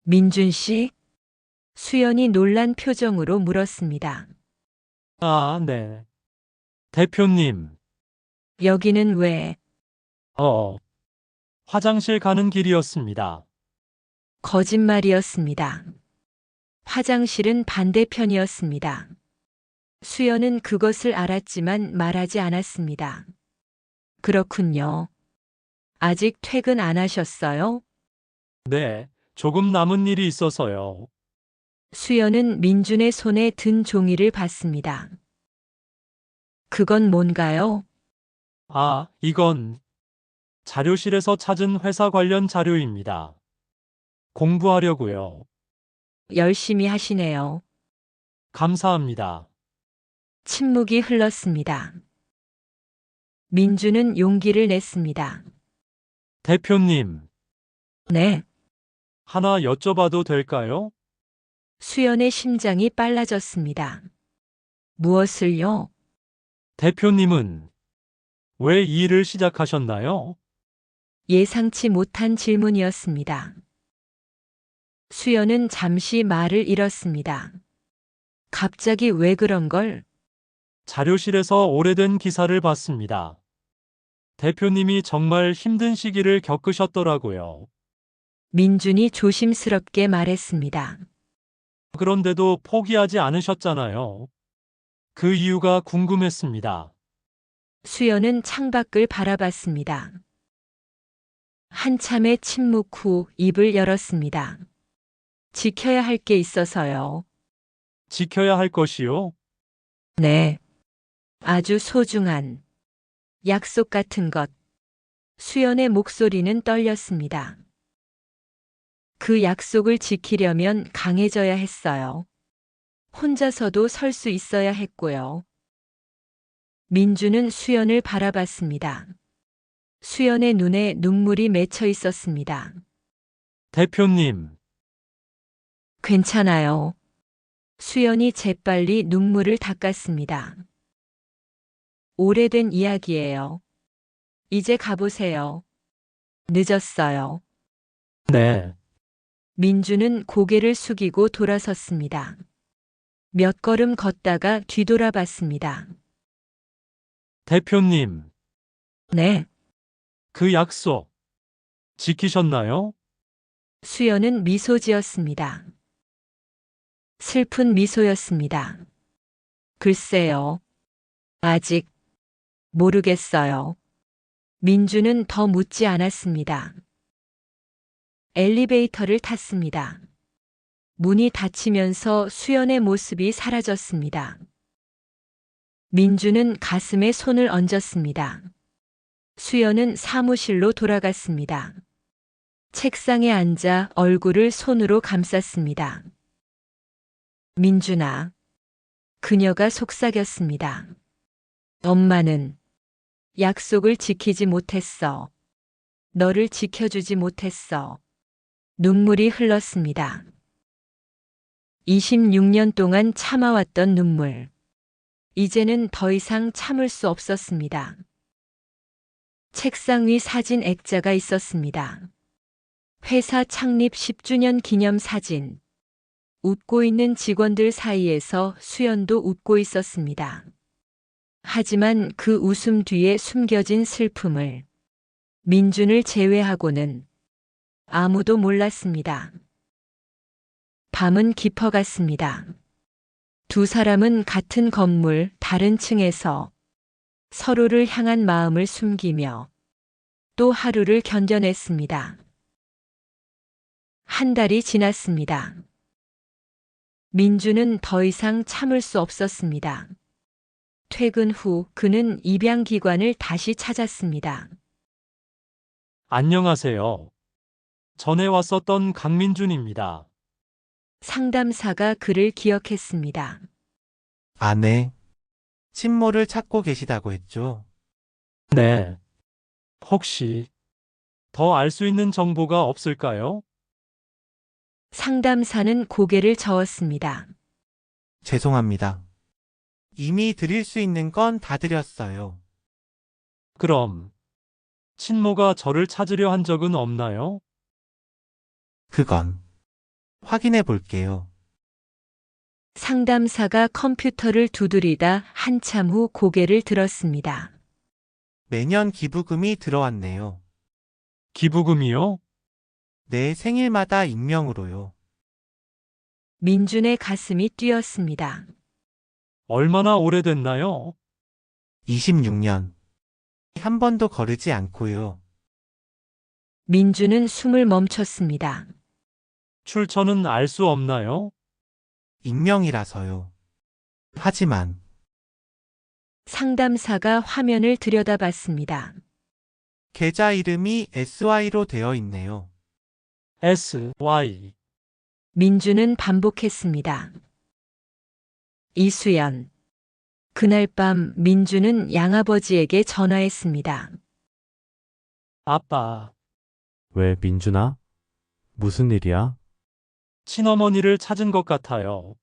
민준 씨? 수연이 놀란 표정으로 물었습니다. 아, 네. 대표님, 여기는 왜? 화장실 가는 길이었습니다. 거짓말이었습니다. 화장실은 반대편이었습니다. 수연은 그것을 알았지만 말하지 않았습니다. 그렇군요. 아직 퇴근 안 하셨어요? 네, 조금 남은 일이 있어서요. 수연은 민준의 손에 든 종이를 봤습니다. 그건 뭔가요? 아, 이건 자료실에서 찾은 회사 관련 자료입니다. 공부하려고요. 열심히 하시네요. 감사합니다. 침묵이 흘렀습니다. 민주는 용기를 냈습니다. 대표님, 네. 하나 여쭤봐도 될까요? 수연의 심장이 빨라졌습니다. 무엇을요? 대표님은 왜 이 일을 시작하셨나요? 예상치 못한 질문이었습니다. 수연은 잠시 말을 잃었습니다. 갑자기 왜 그런 걸? 자료실에서 오래된 기사를 봤습니다. 대표님이 정말 힘든 시기를 겪으셨더라고요. 민준이 조심스럽게 말했습니다. 그런데도 포기하지 않으셨잖아요. 그 이유가 궁금했습니다. 수연은 창밖을 바라봤습니다. 한참의 침묵 후 입을 열었습니다. 지켜야 할 게 있어서요. 지켜야 할 것이요? 네. 아주 소중한 약속 같은 것. 수연의 목소리는 떨렸습니다. 그 약속을 지키려면 강해져야 했어요. 혼자서도 설 수 있어야 했고요. 민주는 수연을 바라봤습니다. 수연의 눈에 눈물이 맺혀 있었습니다. 대표님, 괜찮아요. 수연이 재빨리 눈물을 닦았습니다. 오래된 이야기예요. 이제 가보세요. 늦었어요. 네. 민주는 고개를 숙이고 돌아섰습니다. 몇 걸음 걷다가 뒤돌아봤습니다. 대표님, 네. 그 약속 지키셨나요? 수연은 미소 지었습니다. 슬픈 미소였습니다. 글쎄요. 아직 모르겠어요. 민주는 더 묻지 않았습니다. 엘리베이터를 탔습니다. 문이 닫히면서 수연의 모습이 사라졌습니다. 민주는 가슴에 손을 얹었습니다. 수연은 사무실로 돌아갔습니다. 책상에 앉아 얼굴을 손으로 감쌌습니다. 민준아. 그녀가 속삭였습니다. 엄마는 약속을 지키지 못했어. 너를 지켜주지 못했어. 눈물이 흘렀습니다. 26년 동안 참아왔던 눈물. 이제는 더 이상 참을 수 없었습니다. 책상 위 사진 액자가 있었습니다. 회사 창립 10주년 기념 사진. 웃고 있는 직원들 사이에서 수연도 웃고 있었습니다. 하지만 그 웃음 뒤에 숨겨진 슬픔을 민준을 제외하고는 아무도 몰랐습니다. 밤은 깊어갔습니다. 두 사람은 같은 건물 다른 층에서 서로를 향한 마음을 숨기며 또 하루를 견뎌냈습니다. 한 달이 지났습니다. 민주는 더 이상 참을 수 없었습니다. 퇴근 후 그는 입양기관을 다시 찾았습니다. 안녕하세요. 전에 왔었던 강민준입니다. 상담사가 그를 기억했습니다. 아내. 친모를 찾고 계시다고 했죠. 네. 혹시 더 알 수 있는 정보가 없을까요? 상담사는 고개를 저었습니다. 죄송합니다. 이미 드릴 수 있는 건 다 드렸어요. 그럼 친모가 저를 찾으려 한 적은 없나요? 그건 확인해 볼게요. 상담사가 컴퓨터를 두드리다 한참 후 고개를 들었습니다. 매년 기부금이 들어왔네요. 기부금이요? 내 생일마다 익명으로요. 민준의 가슴이 뛰었습니다. 얼마나 오래됐나요? 26년. 한 번도 거르지 않고요. 민준은 숨을 멈췄습니다. 출처는 알 수 없나요? 익명이라서요. 하지만 상담사가 화면을 들여다봤습니다. 계좌 이름이 SY로 되어 있네요. SY. 민준은 반복했습니다. 이수연. 그날 밤 민준은 양아버지에게 전화했습니다. 아빠, 왜 민준아? 무슨 일이야? 친어머니를 찾은 것 같아요.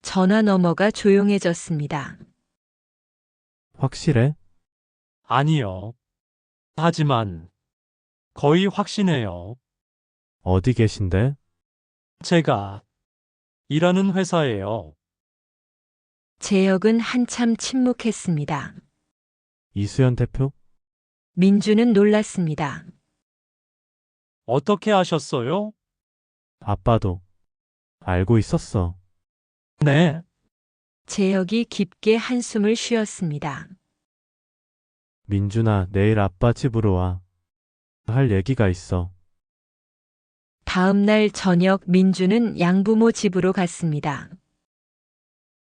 전화 너머가 조용해졌습니다. 확실해? 아니요. 하지만 거의 확신해요. 어디 계신데? 제가 일하는 회사예요. 재혁은 한참 침묵했습니다. 이수연 대표? 민준은 놀랐습니다. 어떻게 아셨어요? 아빠도 알고 있었어. 네. 재혁이 깊게 한숨을 쉬었습니다. 민준아, 내일 아빠 집으로 와. 할 얘기가 있어. 다음 날 저녁 민준은 양부모 집으로 갔습니다.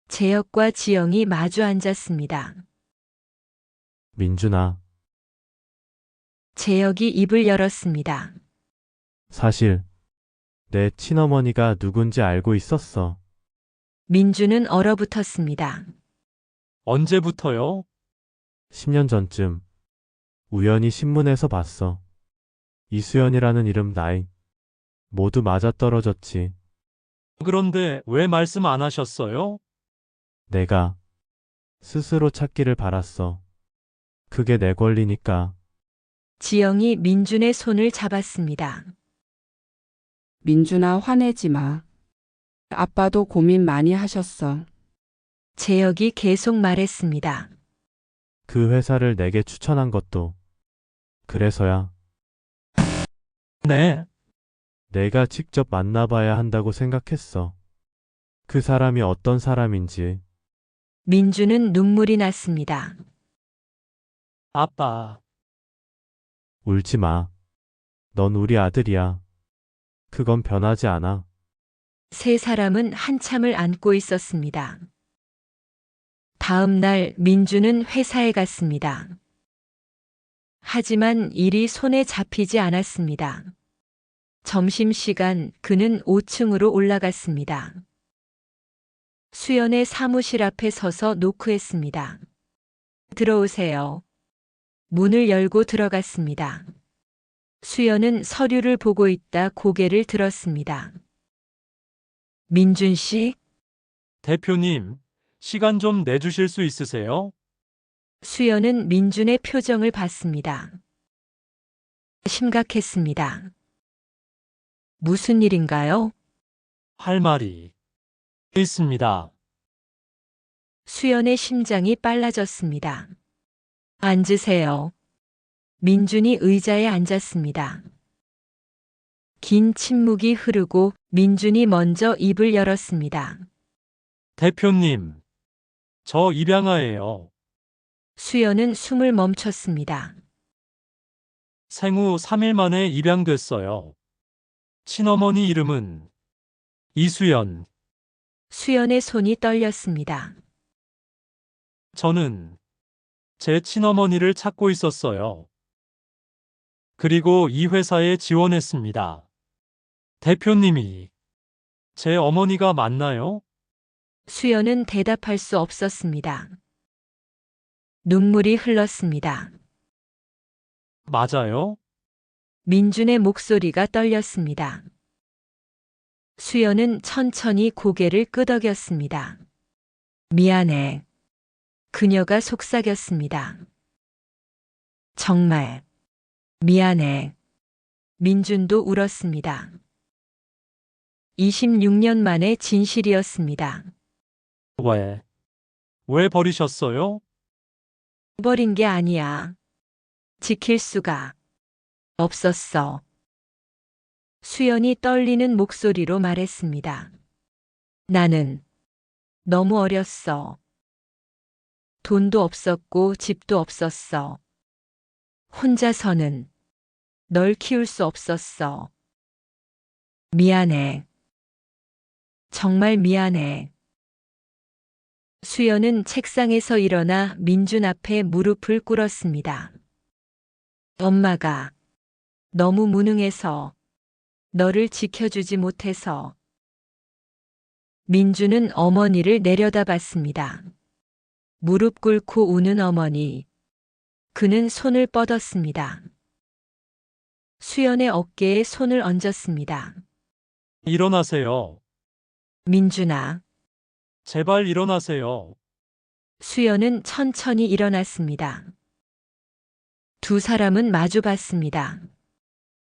재혁과 지영이 마주 앉았습니다. 민준아, 재혁이 입을 열었습니다. 사실 내 친어머니가 누군지 알고 있었어. 민준은 얼어붙었습니다. 언제부터요? 10년 전쯤 우연히 신문에서 봤어. 이수연이라는 이름, 나이 모두 맞아떨어졌지. 그런데 왜 말씀 안 하셨어요? 내가 스스로 찾기를 바랐어. 그게 내 권리니까. 지영이 민준의 손을 잡았습니다. 민준아, 화내지 마. 아빠도 고민 많이 하셨어. 재혁이 계속 말했습니다. 그 회사를 내게 추천한 것도 그래서야. 네. 내가 직접 만나봐야 한다고 생각했어. 그 사람이 어떤 사람인지. 민준은 눈물이 났습니다. 아빠, 울지 마. 넌 우리 아들이야. 그건 변하지 않아. 세 사람은 한참을 안고 있었습니다. 다음 날 민준은 회사에 갔습니다. 하지만 일이 손에 잡히지 않았습니다. 점심시간 그는 5층으로 올라갔습니다. 수연의 사무실 앞에 서서 노크했습니다. 들어오세요. 문을 열고 들어갔습니다. 수연은 서류를 보고 있다 고개를 들었습니다. 민준 씨? 대표님, 시간 좀 내주실 수 있으세요? 수연은 민준의 표정을 봤습니다. 심각했습니다. 무슨 일인가요? 할 말이 있습니다. 수연의 심장이 빨라졌습니다. 앉으세요. 민준이 의자에 앉았습니다. 긴 침묵이 흐르고 민준이 먼저 입을 열었습니다. 대표님, 저 입양아예요. 수연은 숨을 멈췄습니다. 생후 3일 만에 입양됐어요. 친어머니 이름은 이수연. 수연의 손이 떨렸습니다. 저는 제 친어머니를 찾고 있었어요. 그리고 이 회사에 지원했습니다. 대표님이 제 어머니가 맞나요? 수연은 대답할 수 없었습니다. 눈물이 흘렀습니다. 맞아요? 민준의 목소리가 떨렸습니다. 수연은 천천히 고개를 끄덕였습니다. 미안해. 그녀가 속삭였습니다. 정말 미안해. 민준도 울었습니다. 26년 만의 진실이었습니다. 왜 버리셨어요? 버린 게 아니야. 지킬 수가 없었어. 수연이 떨리는 목소리로 말했습니다. 나는 너무 어렸어. 돈도 없었고 집도 없었어. 혼자서는 널 키울 수 없었어. 미안해. 정말 미안해. 수연은 책상에서 일어나 민준 앞에 무릎을 꿇었습니다. 엄마가 너무 무능해서 너를 지켜주지 못해서. 민준은 어머니를 내려다봤습니다. 무릎 꿇고 우는 어머니. 그는 손을 뻗었습니다. 수연의 어깨에 손을 얹었습니다. 일어나세요. 민준아. 제발 일어나세요. 수연은 천천히 일어났습니다. 두 사람은 마주 봤습니다.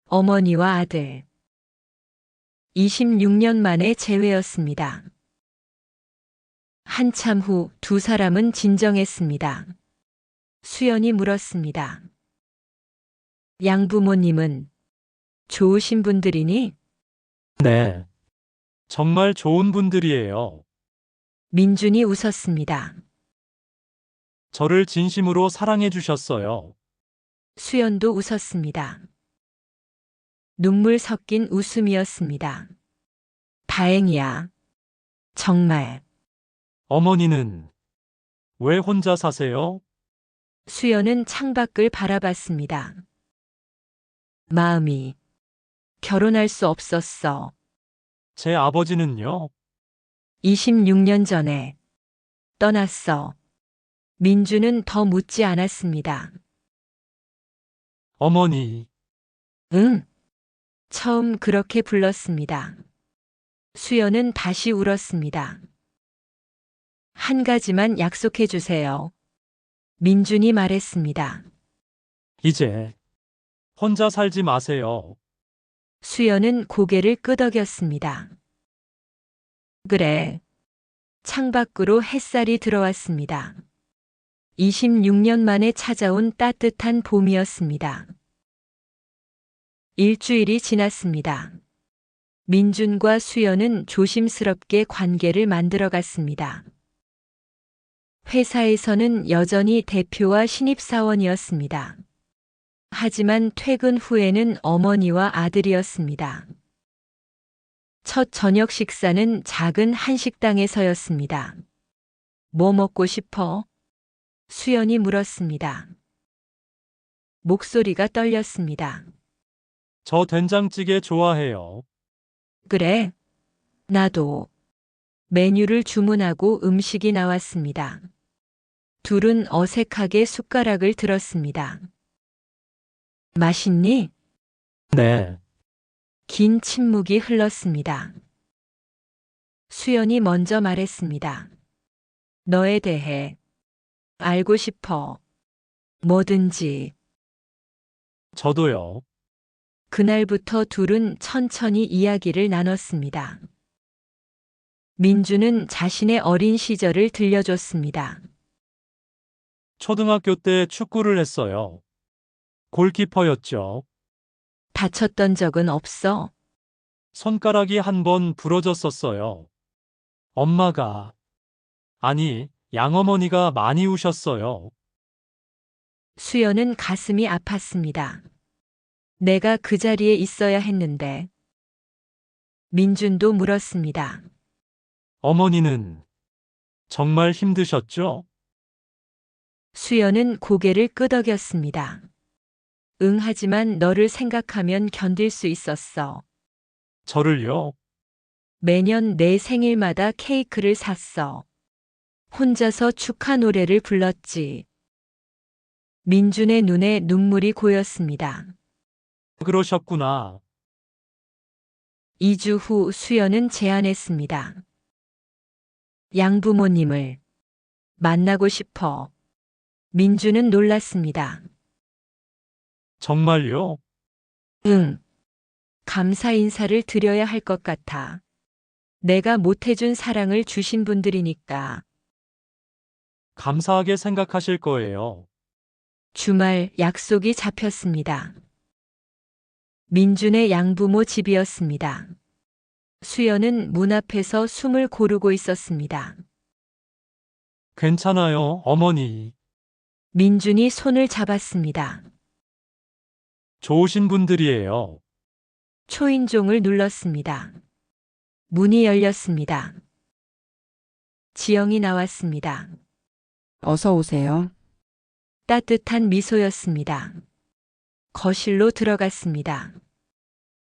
어머니와 아들. 26년 만의 재회였습니다. 한참 후 두 사람은 진정했습니다. 수연이 물었습니다. 양부모님은 좋으신 분들이니? 네. 정말 좋은 분들이에요. 민준이 웃었습니다. 저를 진심으로 사랑해 주셨어요. 수연도 웃었습니다. 눈물 섞인 웃음이었습니다. 다행이야. 정말. 어머니는 왜 혼자 사세요? 수연은 창밖을 바라봤습니다. 마음이 결혼할 수 없었어. 제 아버지는요? 26년 전에 떠났어. 민주는 더 묻지 않았습니다. 어머니, 응. 처음 그렇게 불렀습니다. 수연은 다시 울었습니다. 한 가지만 약속해 주세요. 민준이 말했습니다. 이제 혼자 살지 마세요. 수연은 고개를 끄덕였습니다. 그래. 창밖으로 햇살이 들어왔습니다. 26년 만에 찾아온 따뜻한 봄이었습니다. 일주일이 지났습니다. 민준과 수연은 조심스럽게 관계를 만들어갔습니다. 회사에서는 여전히 대표와 신입사원이었습니다. 하지만 퇴근 후에는 어머니와 아들이었습니다. 첫 저녁 식사는 작은 한식당에서였습니다. 뭐 먹고 싶어? 수연이 물었습니다. 목소리가 떨렸습니다. 저 된장찌개 좋아해요. 그래. 나도. 메뉴를 주문하고 음식이 나왔습니다. 둘은 어색하게 숟가락을 들었습니다. 맛있니? 네. 긴 침묵이 흘렀습니다. 수연이 먼저 말했습니다. 너에 대해 알고 싶어. 뭐든지. 저도요. 그날부터 둘은 천천히 이야기를 나눴습니다. 민주는 자신의 어린 시절을 들려줬습니다. 초등학교 때 축구를 했어요. 골키퍼였죠. 다쳤던 적은 없어. 손가락이 한 번 부러졌었어요. 엄마가, 아니, 양어머니가 많이 우셨어요. 수연은 가슴이 아팠습니다. 내가 그 자리에 있어야 했는데. 민준도 물었습니다. 어머니는 정말 힘드셨죠? 수연은 고개를 끄덕였습니다. 응, 하지만 너를 생각하면 견딜 수 있었어. 저를요? 매년 내 생일마다 케이크를 샀어. 혼자서 축하 노래를 불렀지. 민준의 눈에 눈물이 고였습니다. 그러셨구나. 2주 후 수연은 제안했습니다. 양부모님을 만나고 싶어. 민준은 놀랐습니다. 정말요? 응. 감사 인사를 드려야 할 것 같아. 내가 못해준 사랑을 주신 분들이니까. 감사하게 생각하실 거예요. 주말 약속이 잡혔습니다. 민준의 양부모 집이었습니다. 수연은 문 앞에서 숨을 고르고 있었습니다. 괜찮아요, 어머니. 민준이 손을 잡았습니다. 좋으신 분들이에요. 초인종을 눌렀습니다. 문이 열렸습니다. 지영이 나왔습니다. 어서 오세요. 따뜻한 미소였습니다. 거실로 들어갔습니다.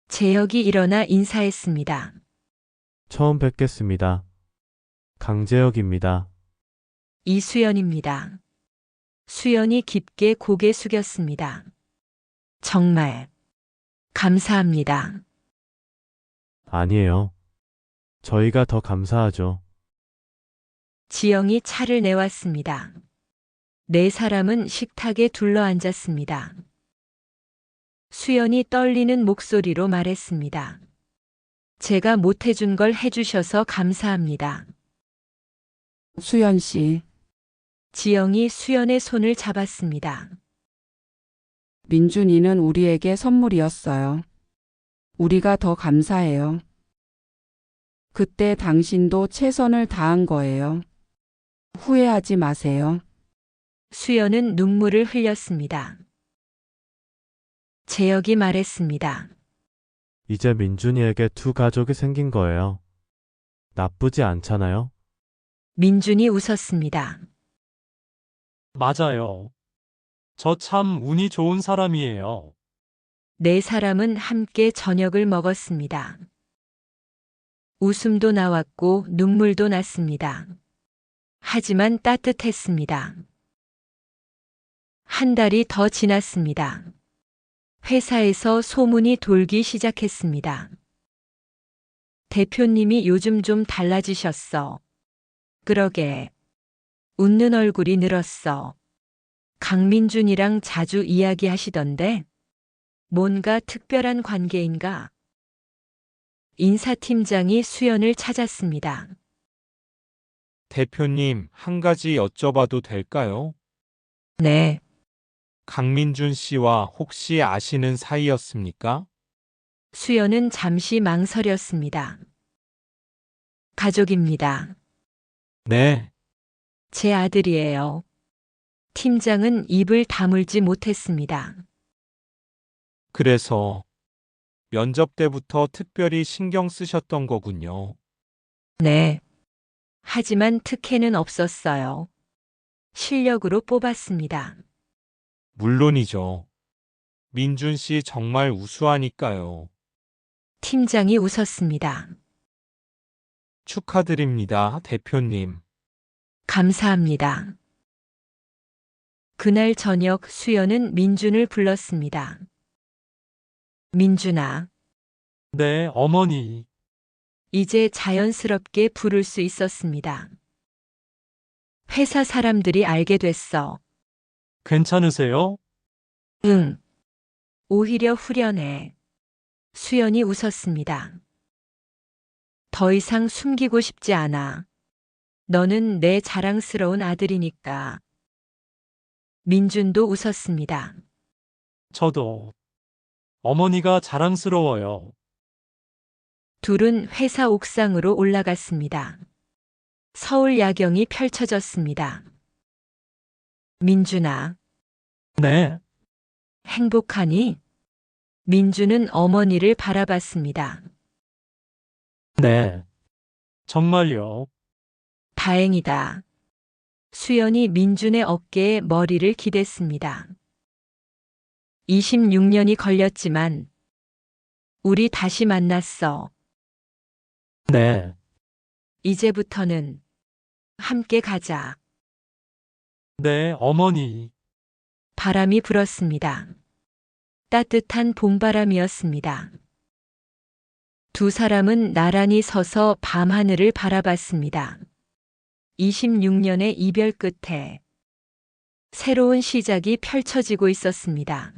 재혁이 일어나 인사했습니다. 처음 뵙겠습니다. 강재혁입니다. 이수연입니다. 수연이 깊게 고개 숙였습니다. 정말 감사합니다. 아니에요. 저희가 더 감사하죠. 지영이 차를 내왔습니다. 네 사람은 식탁에 둘러앉았습니다. 수연이 떨리는 목소리로 말했습니다. 제가 못해준 걸 해주셔서 감사합니다. 수연 씨, 지영이 수연의 손을 잡았습니다. 민준이는 우리에게 선물이었어요. 우리가 더 감사해요. 그때 당신도 최선을 다한 거예요. 후회하지 마세요. 수연은 눈물을 흘렸습니다. 재혁이 말했습니다. 이제 민준이에게 두 가족이 생긴 거예요. 나쁘지 않잖아요? 민준이 웃었습니다. 맞아요. 저 참 운이 좋은 사람이에요. 네 사람은 함께 저녁을 먹었습니다. 웃음도 나왔고 눈물도 났습니다. 하지만 따뜻했습니다. 한 달이 더 지났습니다. 회사에서 소문이 돌기 시작했습니다. 대표님이 요즘 좀 달라지셨어. 그러게. 웃는 얼굴이 늘었어. 강민준이랑 자주 이야기하시던데? 뭔가 특별한 관계인가? 인사팀장이 수연을 찾았습니다. 대표님, 한 가지 여쭤봐도 될까요? 네, 강민준 씨와 혹시 아시는 사이였습니까? 수연은 잠시 망설였습니다. 가족입니다. 네. 제 아들이에요. 팀장은 입을 다물지 못했습니다. 그래서 면접 때부터 특별히 신경 쓰셨던 거군요. 네. 하지만 특혜는 없었어요. 실력으로 뽑았습니다. 물론이죠. 민준 씨 정말 우수하니까요. 팀장이 웃었습니다. 축하드립니다, 대표님. 감사합니다. 그날 저녁 수연은 민준을 불렀습니다. 민준아, 네, 어머니. 이제 자연스럽게 부를 수 있었습니다. 회사 사람들이 알게 됐어. 괜찮으세요? 응. 오히려 후련해. 수연이 웃었습니다. 더 이상 숨기고 싶지 않아. 너는 내 자랑스러운 아들이니까. 민준도 웃었습니다. 저도. 어머니가 자랑스러워요. 둘은 회사 옥상으로 올라갔습니다. 서울 야경이 펼쳐졌습니다. 민준아, 네. 행복하니? 민준은 어머니를 바라봤습니다. 네. 정말요. 다행이다. 수연이 민준의 어깨에 머리를 기댔습니다. 26년이 걸렸지만 우리 다시 만났어. 네. 이제부터는 함께 가자. 네, 어머니. 바람이 불었습니다. 따뜻한 봄바람이었습니다. 두 사람은 나란히 서서 밤하늘을 바라봤습니다. 26년의 이별 끝에 새로운 시작이 펼쳐지고 있었습니다.